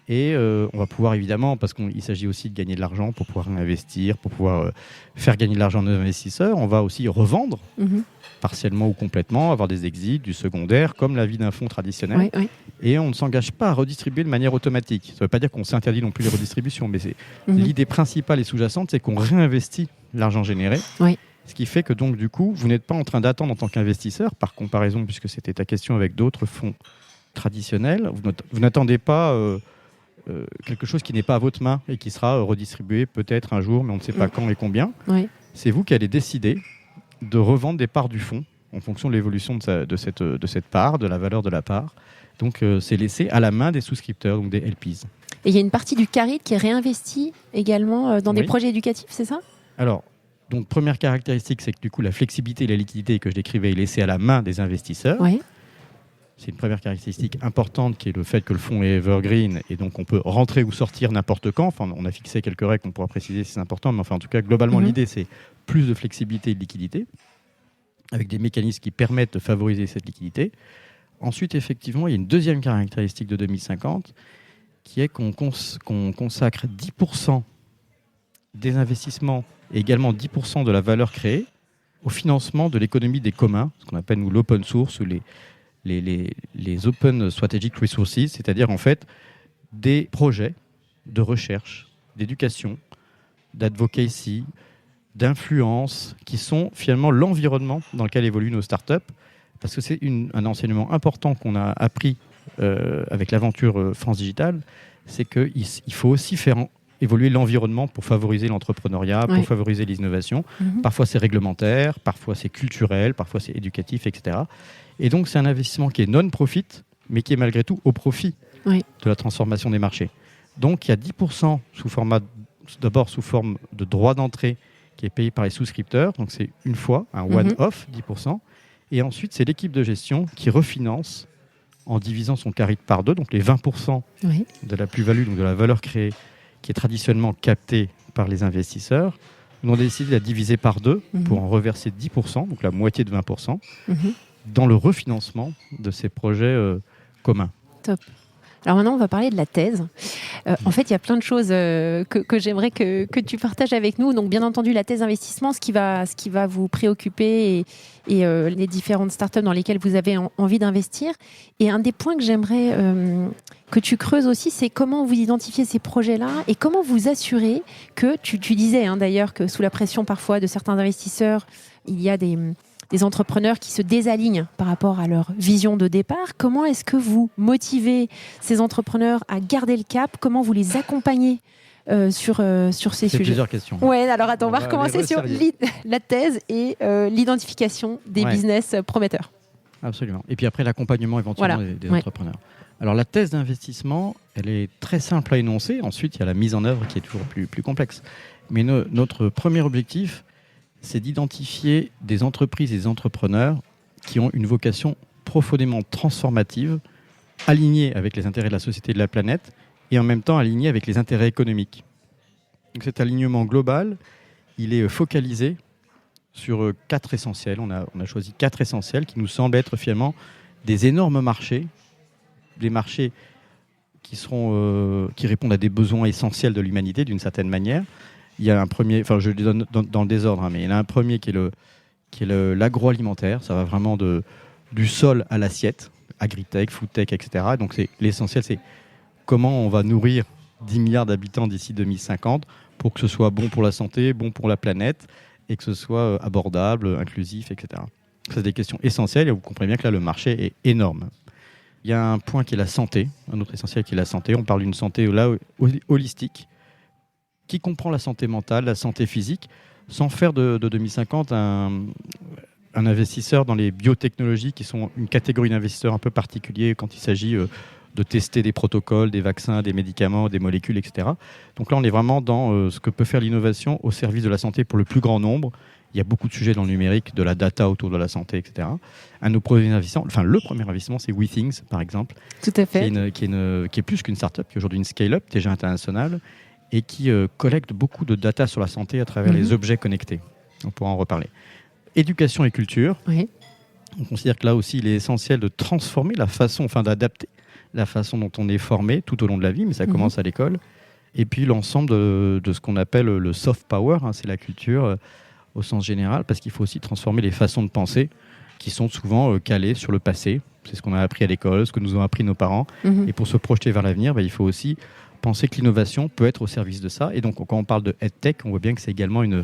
et on va pouvoir évidemment, parce qu'il s'agit aussi de gagner de l'argent pour pouvoir investir, pour pouvoir faire gagner de l'argent à nos investisseurs, on va aussi revendre partiellement ou complètement, avoir des exits, du secondaire, comme la vie d'un fonds traditionnel. Et on ne s'engage pas à redistribuer de manière automatique. Ça ne veut pas dire qu'on s'interdit non plus les redistributions, mais l'idée principale et sous-jacente, c'est qu'on réinvestit l'argent généré. Ce qui fait que donc du coup, vous n'êtes pas en train d'attendre en tant qu'investisseur, par comparaison, puisque c'était ta question avec d'autres fonds traditionnels, vous n'attendez pas quelque chose qui n'est pas à votre main et qui sera redistribué peut-être un jour, mais on ne sait pas quand et combien. C'est vous qui allez décider de revendre des parts du fonds en fonction de l'évolution de cette part, de la valeur de la part. Donc c'est laissé à la main des souscripteurs, donc des LPs. Et il y a une partie du carry qui est réinvestie également dans des projets éducatifs, c'est ça? Alors, donc première caractéristique, c'est que du coup la flexibilité et la liquidité que je décrivais est laissée à la main des investisseurs. C'est une première caractéristique importante qui est le fait que le fonds est evergreen et donc on peut rentrer ou sortir n'importe quand. Enfin, on a fixé quelques règles qu'on pourra préciser si c'est important, mais enfin en tout cas globalement l'idée c'est plus de flexibilité et de liquidité avec des mécanismes qui permettent de favoriser cette liquidité. Ensuite, effectivement, il y a une deuxième caractéristique de 2050 qui est qu'on consacre 10% des investissements et également 10% de la valeur créée au financement de l'économie des communs, ce qu'on appelle nous l'open source ou les Open Strategic Resources, c'est-à-dire en fait des projets de recherche, d'éducation, d'advocacy, d'influence, qui sont finalement l'environnement dans lequel évoluent nos startups, parce que c'est un enseignement important qu'on a appris avec l'aventure France Digital, c'est qu'il faut aussi faire évoluer l'environnement pour favoriser l'entrepreneuriat, pour favoriser l'innovation. Parfois c'est réglementaire, parfois c'est culturel, parfois c'est éducatif, etc. Et donc c'est un investissement qui est non-profit, mais qui est malgré tout au profit de la transformation des marchés. Donc il y a 10% d'abord sous forme de droit d'entrée qui est payé par les souscripteurs, donc c'est une fois, un one-off, 10%. Et ensuite c'est l'équipe de gestion qui refinance en divisant son carry par 2, donc les 20% Oui. de la plus-value, donc de la valeur créée, qui est traditionnellement captée par les investisseurs. Nous avons décidé de la diviser par 2 pour en reverser 10%, donc la moitié de 20%, dans le refinancement de ces projets communs. Top. Alors maintenant, on va parler de la thèse. En fait, il y a plein de choses que j'aimerais que tu partages avec nous. Donc, bien entendu, la thèse d'investissement, ce qui va vous préoccuper et les différentes startups dans lesquelles vous avez envie d'investir. Et un des points que j'aimerais que tu creuses aussi, c'est comment vous identifiez ces projets-là et comment vous assurez que, tu disais d'ailleurs que sous la pression parfois de certains investisseurs, il y a des entrepreneurs qui se désalignent par rapport à leur vision de départ. Comment est-ce que vous motivez ces entrepreneurs à garder le cap ? Comment vous les accompagnez sur ces C'est sujets ? plusieurs questions. Ouais, alors attends, on va les recommencer sur resservir. la thèse et l'identification des business prometteurs. Absolument. Et puis après, l'accompagnement éventuellement des entrepreneurs. Alors la thèse d'investissement, elle est très simple à énoncer. Ensuite, il y a la mise en œuvre qui est toujours plus complexe. Mais notre premier objectif, c'est d'identifier des entreprises et des entrepreneurs qui ont une vocation profondément transformative, alignée avec les intérêts de la société et de la planète, et en même temps alignée avec les intérêts économiques. Donc cet alignement global, il est focalisé sur 4 essentiels. On a choisi 4 essentiels qui nous semblent être finalement des énormes marchés, des marchés qui répondent à des besoins essentiels de l'humanité d'une certaine manière. Il y a un premier, enfin je les donne dans le désordre, mais il y en a un premier qui est l'agroalimentaire. Ça va vraiment du sol à l'assiette, agritech, foodtech, etc. Donc l'essentiel, c'est comment on va nourrir 10 milliards d'habitants d'ici 2050 pour que ce soit bon pour la santé, bon pour la planète et que ce soit abordable, inclusif, etc. Ça, c'est des questions essentielles et vous comprenez bien que là, le marché est énorme. Il y a un point qui est la santé, un autre essentiel qui est la santé. On parle d'une santé là, holistique, qui comprend la santé mentale, la santé physique, sans faire de 2050 un investisseur dans les biotechnologies qui sont une catégorie d'investisseurs un peu particulier quand il s'agit de tester des protocoles, des vaccins, des médicaments, des molécules, etc. Donc là, on est vraiment dans ce que peut faire l'innovation au service de la santé pour le plus grand nombre. Il y a beaucoup de sujets dans le numérique, de la data autour de la santé, etc. Un de nos premiers investissements, le premier investissement, c'est WeThings, par exemple. Tout à fait. Qui est plus qu'une start-up, qui est aujourd'hui une scale-up, déjà internationale, et qui collecte beaucoup de data sur la santé à travers les objets connectés. On pourra en reparler. Éducation et culture. Oui. On considère que là aussi, il est essentiel de transformer d'adapter la façon dont on est formé tout au long de la vie, mais ça commence à l'école. Et puis l'ensemble de ce qu'on appelle le soft power, c'est la culture au sens général, parce qu'il faut aussi transformer les façons de penser qui sont souvent calées sur le passé. C'est ce qu'on a appris à l'école, ce que nous ont appris nos parents. Et pour se projeter vers l'avenir, il faut aussi penser que l'innovation peut être au service de ça. Et donc, quand on parle de EdTech, on voit bien que c'est également une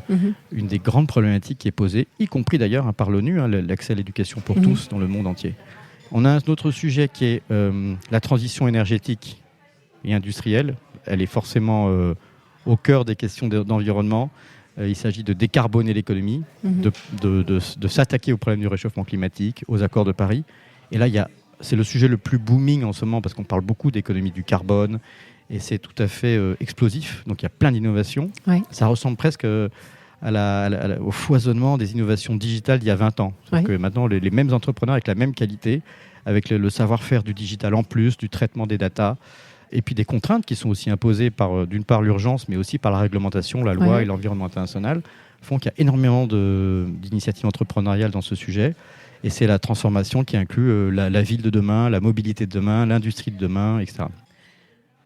des grandes problématiques qui est posée, y compris d'ailleurs par l'ONU, l'accès à l'éducation pour tous dans le monde entier. On a un autre sujet qui est la transition énergétique et industrielle. Elle est forcément au cœur des questions d'environnement. Il s'agit de décarboner l'économie, de s'attaquer au problème du réchauffement climatique, aux accords de Paris. Et là, c'est le sujet le plus booming en ce moment parce qu'on parle beaucoup d'économie du carbone et c'est tout à fait explosif. Donc il y a plein d'innovations. Ouais. Ça ressemble presque au foisonnement des innovations digitales d'il y a 20 ans. Ouais. Que maintenant, les mêmes entrepreneurs avec la même qualité, avec le savoir-faire du digital en plus, du traitement des datas, et puis des contraintes qui sont aussi imposées par, d'une part, l'urgence, mais aussi par la réglementation, la loi et l'environnement international, font qu'il y a énormément d'initiatives entrepreneuriales dans ce sujet. Et c'est la transformation qui inclut la ville de demain, la mobilité de demain, l'industrie de demain, etc.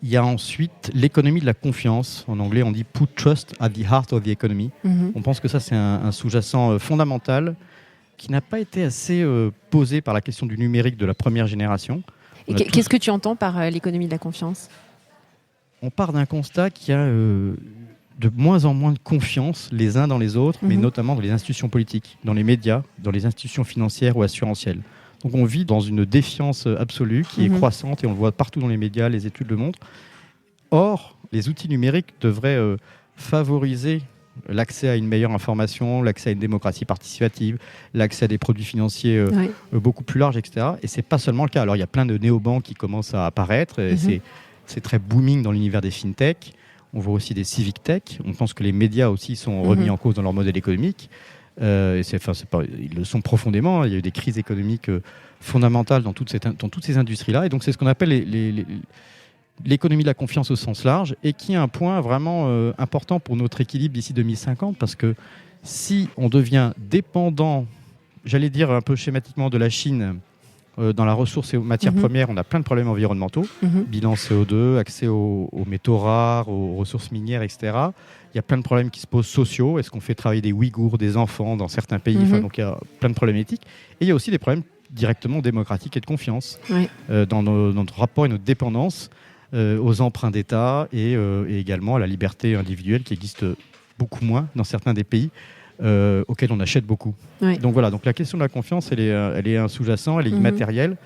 Il y a ensuite l'économie de la confiance. En anglais, on dit « put trust at the heart of the economy ». On pense que ça, c'est un sous-jacent fondamental qui n'a pas été assez posé par la question du numérique de la première génération. Et qu'est-ce que tu entends par l'économie de la confiance ? On part d'un constat qu'il y a de moins en moins de confiance les uns dans les autres, mais notamment dans les institutions politiques, dans les médias, dans les institutions financières ou assurantielles. Donc on vit dans une défiance absolue qui est croissante et on le voit partout dans les médias, les études le montrent. Or, les outils numériques devraient favoriser l'accès à une meilleure information, l'accès à une démocratie participative, l'accès à des produits financiers beaucoup plus larges, etc. Et ce n'est pas seulement le cas. Alors il y a plein de néobanques qui commencent à apparaître, et c'est très booming dans l'univers des fintech. On voit aussi des civic tech. On pense que les médias aussi sont remis en cause dans leur modèle économique. Ils le sont profondément. Il y a eu des crises économiques fondamentales dans toutes ces industries-là. Et donc, c'est ce qu'on appelle l'économie de la confiance au sens large, et qui est un point vraiment important pour notre équilibre d'ici 2050, parce que si on devient dépendant, j'allais dire un peu schématiquement, de la Chine dans la ressource et aux matières premières, on a plein de problèmes environnementaux, bilan CO2, accès aux métaux rares, aux ressources minières, etc. Il y a plein de problèmes qui se posent sociaux. Est-ce qu'on fait travailler des Ouïghours, des enfants dans certains pays? Donc il y a plein de problèmes éthiques. Et il y a aussi des problèmes directement démocratiques et de confiance dans notre rapport et notre dépendance aux emprunts d'État et également à la liberté individuelle qui existe beaucoup moins dans certains des pays auxquels on achète beaucoup. Donc voilà, donc la question de la confiance, elle est un sous-jacent, elle est immatérielle,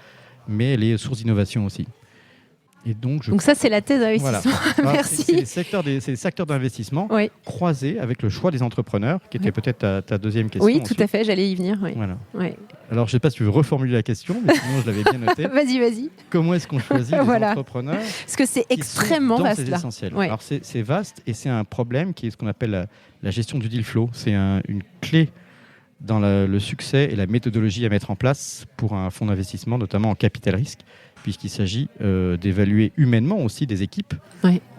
mais elle est source d'innovation aussi. Et donc ça, c'est la thèse d'investissement. Voilà. Merci. C'est les secteurs d'investissement croisés avec le choix des entrepreneurs, qui était peut-être ta deuxième question. Oui, tout à fait, j'allais y venir. Voilà. Alors, je ne sais pas si tu veux reformuler la question, mais sinon, je l'avais bien noté. Vas-y. Comment est-ce qu'on choisit les entrepreneurs? Parce que c'est extrêmement vaste. C'est essentiel. Alors, c'est vaste, et c'est un problème qui est ce qu'on appelle la gestion du deal flow. C'est une clé dans le succès et la méthodologie à mettre en place pour un fonds d'investissement, notamment en capital risque, puisqu'il s'agit d'évaluer humainement aussi des équipes,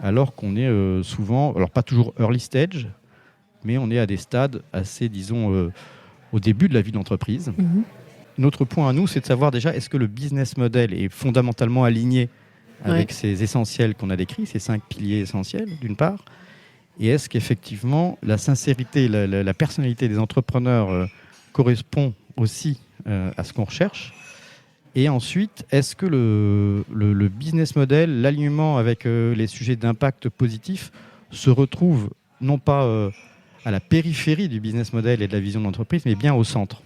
alors qu'on est souvent, alors pas toujours early stage, mais on est à des stades assez, disons, au début de la vie de l'entreprise. Notre point à nous, c'est de savoir déjà, est-ce que le business model est fondamentalement aligné avec ces essentiels qu'on a décrits, ces 5 piliers essentiels, d'une part, et est-ce qu'effectivement, la sincérité, la personnalité des entrepreneurs correspond aussi à ce qu'on recherche? Et ensuite, est-ce que le business model, l'alignement avec les sujets d'impact positif se retrouve non pas à la périphérie du business model et de la vision de l'entreprise, mais bien au centre?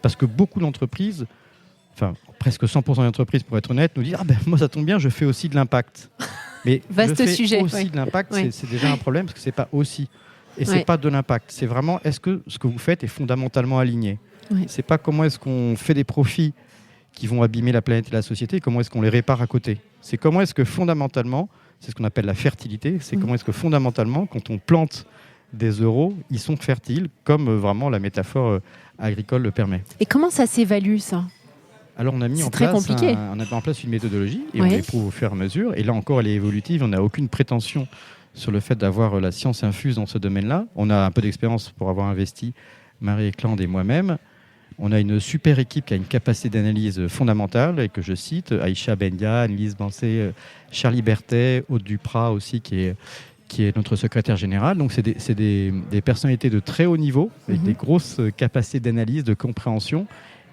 Parce que beaucoup d'entreprises, enfin presque 100% des entreprises pour être honnête, nous disent « Ah ben moi ça tombe bien, je fais aussi de l'impact ». Mais vaste sujet. Aussi de l'impact, c'est déjà un problème parce que c'est pas aussi. Et c'est pas de l'impact. C'est vraiment, est-ce que ce que vous faites est fondamentalement aligné? C'est pas comment est-ce qu'on fait des profits qui vont abîmer la planète et la société, comment est-ce qu'on les répare à côté. C'est comment est-ce que fondamentalement, c'est ce qu'on appelle la fertilité, c'est comment est-ce que fondamentalement, quand on plante des euros, ils sont fertiles, comme vraiment la métaphore agricole le permet. Et comment ça s'évalue, ça? Alors on a mis en place une méthodologie et on l'éprouve au fur et à mesure. Et là encore, elle est évolutive. On n'a aucune prétention sur le fait d'avoir la science infuse dans ce domaine-là. On a un peu d'expérience pour avoir investi, Marie Eklund et moi-même. On a une super équipe qui a une capacité d'analyse fondamentale et que je cite, Aïcha Bendia, Annelise Bancé, Charlie Berthet, Aude Duprat aussi qui est notre secrétaire général. Donc c'est des personnalités de très haut niveau avec des grosses capacités d'analyse, de compréhension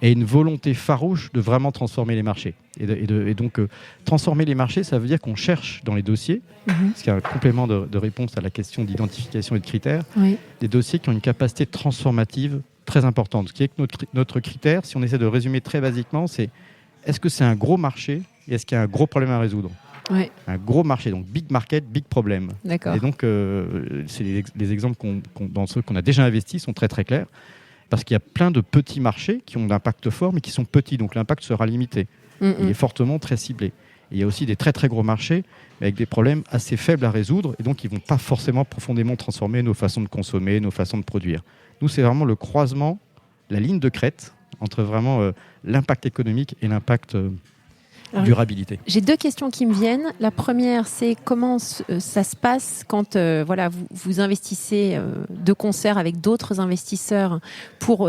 et une volonté farouche de vraiment transformer les marchés. Et donc transformer les marchés, ça veut dire qu'on cherche dans les dossiers, ce qui est un complément de réponse à la question d'identification et de critères, des dossiers qui ont une capacité transformative très importante. Ce qui est que notre critère, si on essaie de résumer très basiquement, c'est est-ce que c'est un gros marché et est-ce qu'il y a un gros problème à résoudre? Un gros marché, donc big market, big problème. D'accord. Et donc, les exemples dans ceux qu'on a déjà investis sont très très clairs, parce qu'il y a plein de petits marchés qui ont d'impact fort, mais qui sont petits, donc l'impact sera limité. Il est fortement très ciblé. Et il y a aussi des très très gros marchés avec des problèmes assez faibles à résoudre, et donc ils ne vont pas forcément profondément transformer nos façons de consommer, nos façons de produire. Nous, c'est vraiment le croisement, la ligne de crête entre vraiment l'impact économique et l'impact durabilité. J'ai 2 questions qui me viennent. La première, c'est comment ça se passe quand vous investissez de concert avec d'autres investisseurs pour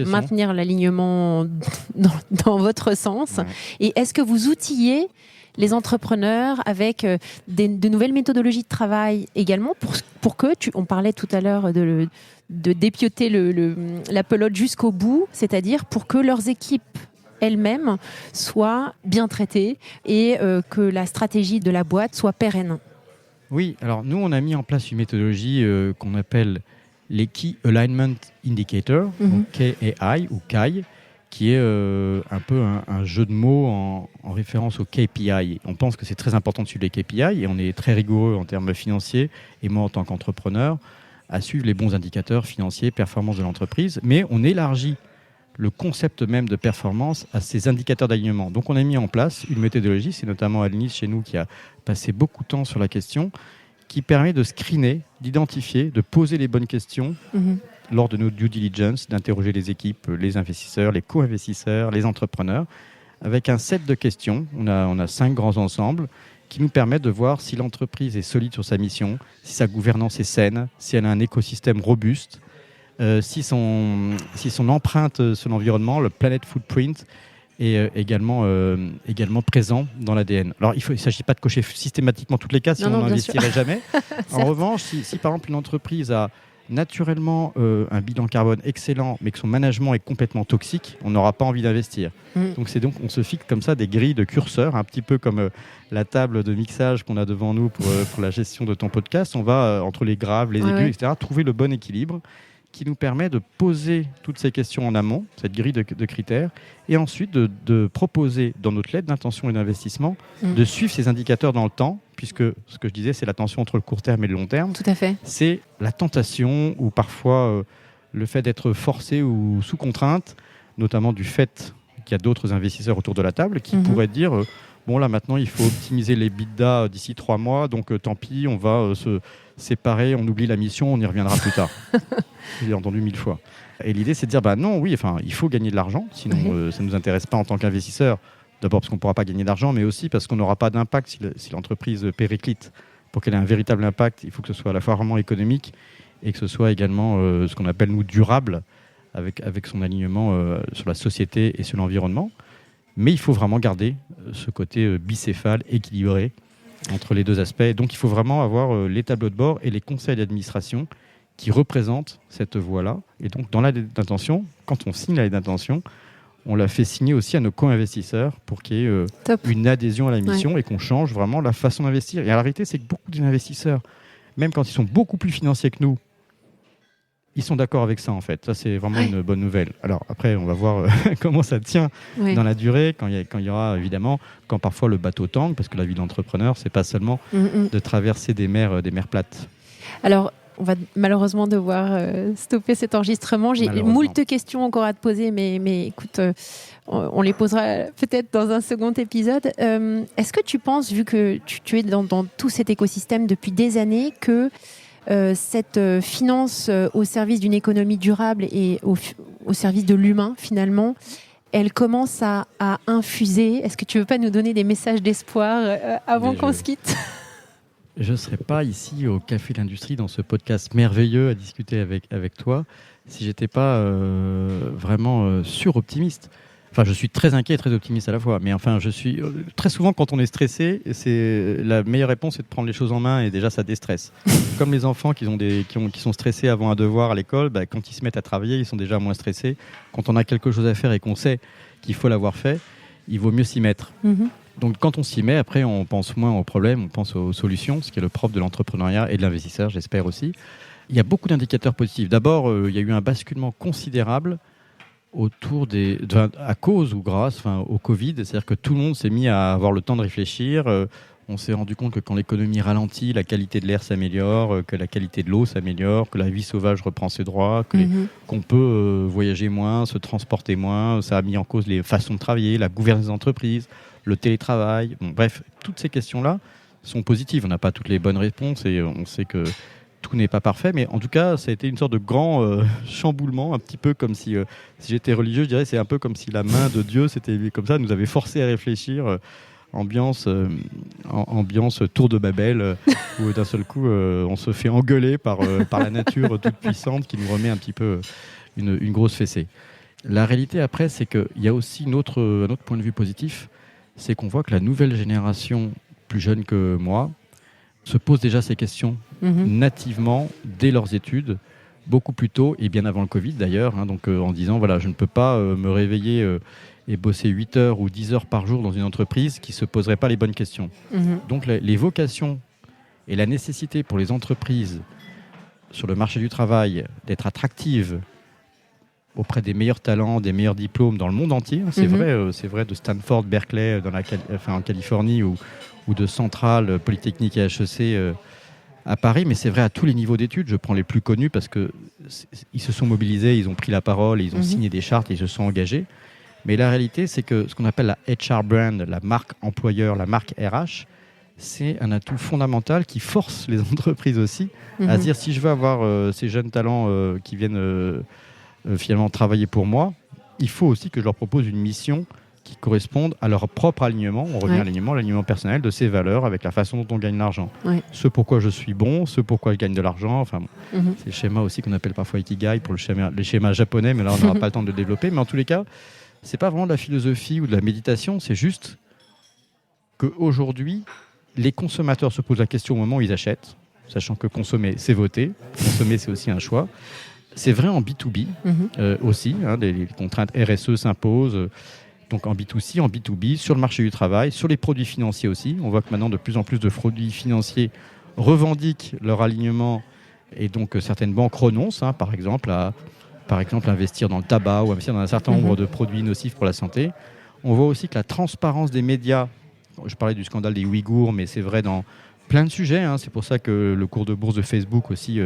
maintenir l'alignement dans votre sens. Et est-ce que vous outillez les entrepreneurs avec de nouvelles méthodologies de travail également pour que, on parlait tout à l'heure de dépioter la pelote jusqu'au bout, c'est-à-dire pour que leurs équipes elles-mêmes soient bien traitées et que la stratégie de la boîte soit pérenne? Oui, alors nous, on a mis en place une méthodologie qu'on appelle les Key Alignment Indicators, donc KAI ou KAI, qui est un peu un jeu de mots en référence au KPI. On pense que c'est très important de suivre les KPI et on est très rigoureux en termes financiers, et moi en tant qu'entrepreneur, à suivre les bons indicateurs financiers, performance de l'entreprise, mais on élargit le concept même de performance à ces indicateurs d'alignement. Donc on a mis en place une méthodologie, c'est notamment Annelise chez nous qui a passé beaucoup de temps sur la question, qui permet de screener, d'identifier, de poser les bonnes questions lors de nos due diligence, d'interroger les équipes, les investisseurs, les co-investisseurs, les entrepreneurs, avec un set de questions. On a 5 grands ensembles qui nous permettent de voir si l'entreprise est solide sur sa mission, si sa gouvernance est saine, si elle a un écosystème robuste, si son empreinte sur l'environnement, le planet footprint, est également présent dans l'ADN. Alors, il ne s'agit pas de cocher systématiquement toutes les cases, sinon on n'investirait jamais. En revanche, si par exemple une entreprise a naturellement un bilan carbone excellent, mais que son management est complètement toxique, on n'aura pas envie d'investir. Donc on se fixe comme ça des grilles de curseurs, un petit peu comme la table de mixage qu'on a devant nous pour la gestion de ton podcast. On va, entre les graves, les aigus, etc., trouver le bon équilibre qui nous permet de poser toutes ces questions en amont, cette grille de critères, et ensuite de proposer dans notre lettre d'intention et d'investissement de suivre ces indicateurs dans le temps, puisque ce que je disais, c'est la tension entre le court terme et le long terme. Tout à fait. C'est la tentation ou parfois le fait d'être forcé ou sous contrainte, notamment du fait qu'il y a d'autres investisseurs autour de la table qui pourraient dire bon là maintenant il faut optimiser les bidas d'ici 3 mois, donc tant pis, on va se séparer, on oublie la mission, on y reviendra plus tard. J'ai entendu 1000 fois. Et l'idée c'est de dire non, il faut gagner de l'argent, sinon ça ne nous intéresse pas en tant qu'investisseur. D'abord parce qu'on ne pourra pas gagner d'argent, mais aussi parce qu'on n'aura pas d'impact si l'entreprise périclite. Pour qu'elle ait un véritable impact, il faut que ce soit à la fois vraiment économique et que ce soit également ce qu'on appelle nous durable, avec son alignement sur la société et sur l'environnement. Mais il faut vraiment garder ce côté bicéphale, équilibré entre les deux aspects. Donc il faut vraiment avoir les tableaux de bord et les conseils d'administration qui représentent cette voie-là. Et donc dans la lettre d'intention, quand on signe la lettre d'intention, on l'a fait signer aussi à nos co-investisseurs pour qu'il y ait une adhésion à la mission et qu'on change vraiment la façon d'investir. Et la réalité, c'est que beaucoup d'investisseurs, même quand ils sont beaucoup plus financiers que nous, ils sont d'accord avec ça en fait. Ça, c'est vraiment une bonne nouvelle. Alors après, on va voir comment ça tient dans la durée, quand il y aura évidemment, quand parfois le bateau tangue, parce que la vie de l'entrepreneur, c'est pas seulement de traverser des mers plates. Alors, on va malheureusement devoir stopper cet enregistrement. J'ai moult questions encore à te poser, mais écoute, on les posera peut-être dans un second épisode. Est-ce que tu penses, vu que tu es dans tout cet écosystème depuis des années, que cette finance au service d'une économie durable et au service de l'humain, finalement, elle commence à infuser? Est-ce que tu veux pas nous donner des messages d'espoir avant qu'on se quitte ? Je ne serais pas ici au Café de l'Industrie dans ce podcast merveilleux à discuter avec toi si je n'étais pas vraiment suroptimiste. Enfin, je suis très inquiet et très optimiste à la fois. Mais enfin, je suis très souvent, quand on est stressé, la meilleure réponse, c'est de prendre les choses en main et déjà, ça déstresse. Comme les enfants qui sont stressés avant un devoir à l'école, quand ils se mettent à travailler, ils sont déjà moins stressés. Quand on a quelque chose à faire et qu'on sait qu'il faut l'avoir fait, il vaut mieux s'y mettre. Donc, quand on s'y met, après, on pense moins aux problèmes, on pense aux solutions, ce qui est le propre de l'entrepreneuriat et de l'investisseur, j'espère aussi. Il y a beaucoup d'indicateurs positifs. D'abord, il y a eu un basculement considérable à cause ou grâce au Covid. C'est-à-dire que tout le monde s'est mis à avoir le temps de réfléchir. On s'est rendu compte que quand l'économie ralentit, la qualité de l'air s'améliore, que la qualité de l'eau s'améliore, que la vie sauvage reprend ses droits, qu'on peut voyager moins, se transporter moins. Ça a mis en cause les façons de travailler, la gouvernance des entreprises, le télétravail. Bref, toutes ces questions-là sont positives. On n'a pas toutes les bonnes réponses et on sait que tout n'est pas parfait, mais en tout cas, ça a été une sorte de grand chamboulement, un petit peu comme si j'étais religieux, je dirais, c'est un peu comme si la main de Dieu, c'était comme ça, nous avait forcé à réfléchir, ambiance tour de Babel, où d'un seul coup, on se fait engueuler par la nature toute puissante qui nous remet un petit peu une grosse fessée. La réalité après, c'est qu'il y a aussi un autre point de vue positif, c'est qu'on voit que la nouvelle génération, plus jeune que moi, se pose déjà ces questions nativement dès leurs études, beaucoup plus tôt et bien avant le Covid d'ailleurs, donc en disant voilà, je ne peux pas me réveiller et bosser 8 heures ou 10 heures par jour dans une entreprise qui ne se poserait pas les bonnes questions. Donc les vocations et la nécessité pour les entreprises sur le marché du travail d'être attractives auprès des meilleurs talents, des meilleurs diplômes dans le monde entier. C'est vrai de Stanford, Berkeley en Californie ou de Centrale, Polytechnique et HEC à Paris, mais c'est vrai à tous les niveaux d'études. Je prends les plus connus parce qu'ils se sont mobilisés, ils ont pris la parole, ils ont signé des chartes et ils se sont engagés. Mais la réalité, c'est que ce qu'on appelle la HR brand, la marque employeur, la marque RH, c'est un atout fondamental qui force les entreprises aussi à se dire si je veux avoir ces jeunes talents qui viennent finalement travailler pour moi, il faut aussi que je leur propose une mission qui corresponde à leur propre alignement. On revient à l'alignement personnel de ses valeurs avec la façon dont on gagne l'argent. Ce pourquoi je suis bon, ce pourquoi je gagne de l'argent. Enfin, c'est le schéma aussi qu'on appelle parfois Ikigai pour les schémas japonais, mais là on n'aura pas le temps de le développer. Mais en tous les cas, c'est pas vraiment de la philosophie ou de la méditation, c'est juste qu'aujourd'hui, les consommateurs se posent la question au moment où ils achètent, sachant que consommer, c'est voter, consommer, c'est aussi un choix. C'est vrai en B2B aussi, les contraintes RSE s'imposent, donc en B2C, en B2B, sur le marché du travail, sur les produits financiers aussi. On voit que maintenant, de plus en plus de produits financiers revendiquent leur alignement et donc certaines banques renoncent, par exemple, à investir dans le tabac ou investir dans un certain nombre de produits nocifs pour la santé. On voit aussi que la transparence des médias, je parlais du scandale des Ouïghours, mais c'est vrai dans plein de sujets. C'est pour ça que le cours de bourse de Facebook aussi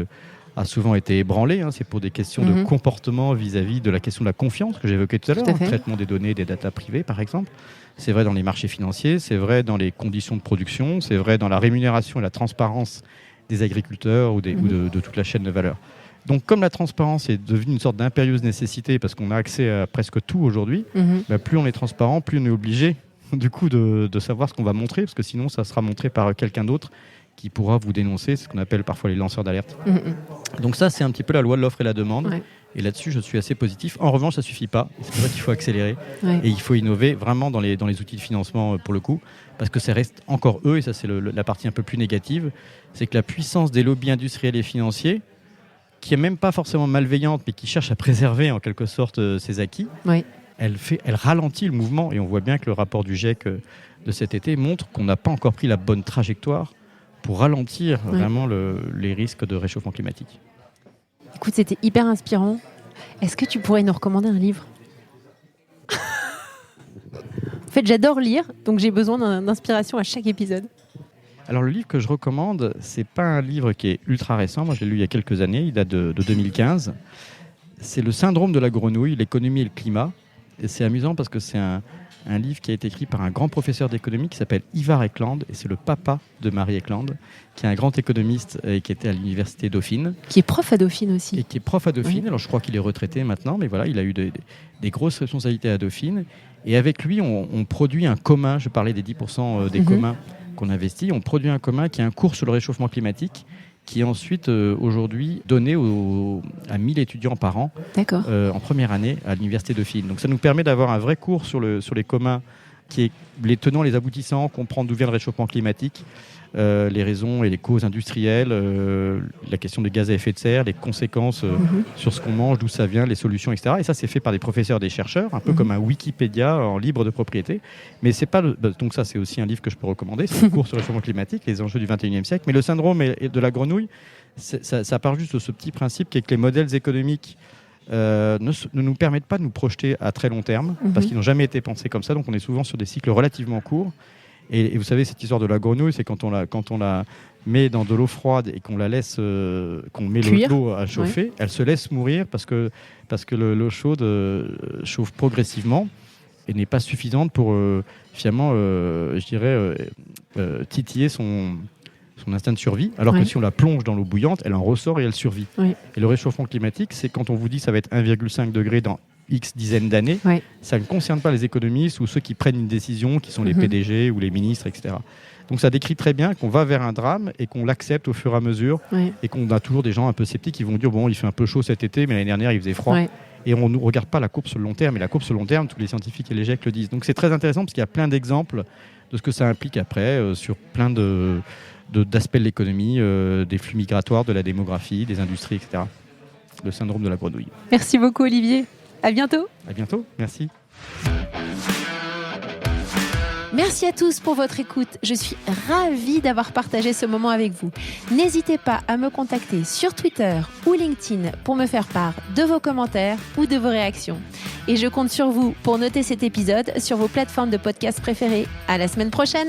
a souvent été ébranlé. C'est pour des questions de comportement vis-à-vis de la question de la confiance que j'évoquais tout à l'heure, le traitement des données, des datas privées par exemple. C'est vrai dans les marchés financiers, c'est vrai dans les conditions de production, c'est vrai dans la rémunération et la transparence des agriculteurs ou de toute la chaîne de valeur. Donc comme la transparence est devenue une sorte d'impérieuse nécessité parce qu'on a accès à presque tout aujourd'hui, plus on est transparent, plus on est obligé du coup de savoir ce qu'on va montrer, parce que sinon ça sera montré par quelqu'un d'autre qui pourra vous dénoncer, c'est ce qu'on appelle parfois les lanceurs d'alerte. Donc ça, c'est un petit peu la loi de l'offre et la demande. Et là-dessus, je suis assez positif. En revanche, ça ne suffit pas. C'est pour ça qu'il faut accélérer. Et il faut innover vraiment dans les outils de financement pour le coup, parce que ça reste encore eux, et ça c'est la partie un peu plus négative, c'est que la puissance des lobbies industriels et financiers, qui n'est même pas forcément malveillante, mais qui cherche à préserver en quelque sorte ses acquis, elle ralentit le mouvement. Et on voit bien que le rapport du GIEC de cet été montre qu'on n'a pas encore pris la bonne trajectoire pour ralentir vraiment les risques de réchauffement climatique. Écoute, c'était hyper inspirant. Est-ce que tu pourrais nous recommander un livre ? En fait, j'adore lire, donc j'ai besoin d'inspiration à chaque épisode. Alors le livre que je recommande, c'est pas un livre qui est ultra récent. Moi, je l'ai lu il y a quelques années. Il date de 2015. C'est Le syndrome de la grenouille, l'économie et le climat. Et c'est amusant parce que c'est un livre qui a été écrit par un grand professeur d'économie qui s'appelle Ivar Ekland, et c'est le papa de Marie Ekland, qui est un grand économiste et qui était à l'université Dauphine. Qui est prof à Dauphine aussi. Et qui est prof à Dauphine. Alors je crois qu'il est retraité maintenant, mais voilà, il a eu des grosses responsabilités à Dauphine. Et avec lui, on produit un commun. Je parlais des 10% des communs qu'on investit. On produit un commun qui est un cours sur le réchauffement climatique, qui est ensuite aujourd'hui donné à 1000 étudiants par an en première année à l'université Dauphine. Donc ça nous permet d'avoir un vrai cours sur les communs, qui est les tenants, les aboutissants, comprendre d'où vient le réchauffement climatique, les raisons et les causes industrielles, la question des gaz à effet de serre, les conséquences sur ce qu'on mange, d'où ça vient, les solutions, etc. Et ça, c'est fait par des professeurs, des chercheurs, un peu comme un Wikipédia en libre de propriété. Mais c'est pas donc ça, c'est aussi un livre que je peux recommander. C'est un cours sur le réchauffement climatique, les enjeux du 21e siècle. Mais le syndrome de la grenouille, ça part juste de ce petit principe qui est que les modèles économiques ne nous permettent pas de nous projeter à très long terme, parce qu'ils n'ont jamais été pensés comme ça. Donc on est souvent sur des cycles relativement courts. Et vous savez, cette histoire de la grenouille, c'est quand on la met dans de l'eau froide et qu'on la laisse, qu'on met l'eau à chauffer, elle se laisse mourir parce que l'eau chaude chauffe progressivement et n'est pas suffisante pour finalement, titiller son instinct de survie, alors que si on la plonge dans l'eau bouillante, elle en ressort et elle survit. Et le réchauffement climatique, c'est quand on vous dit que ça va être 1,5 degré dans X dizaines d'années, ça ne concerne pas les économistes ou ceux qui prennent une décision, qui sont les PDG ou les ministres, etc. Donc ça décrit très bien qu'on va vers un drame et qu'on l'accepte au fur et à mesure, et qu'on a toujours des gens un peu sceptiques qui vont dire bon, il fait un peu chaud cet été, mais l'année dernière il faisait froid. Et on ne regarde pas la courbe sur le long terme. Et la courbe sur le long terme, tous les scientifiques et les GIEC le disent. Donc c'est très intéressant parce qu'il y a plein d'exemples de ce que ça implique après sur plein d'aspects de l'économie, des flux migratoires, de la démographie, des industries, etc. Le syndrome de la grenouille. Merci beaucoup Olivier. À bientôt. À bientôt, merci. Merci à tous pour votre écoute. Je suis ravie d'avoir partagé ce moment avec vous. N'hésitez pas à me contacter sur Twitter ou LinkedIn pour me faire part de vos commentaires ou de vos réactions. Et je compte sur vous pour noter cet épisode sur vos plateformes de podcast préférées. À la semaine prochaine.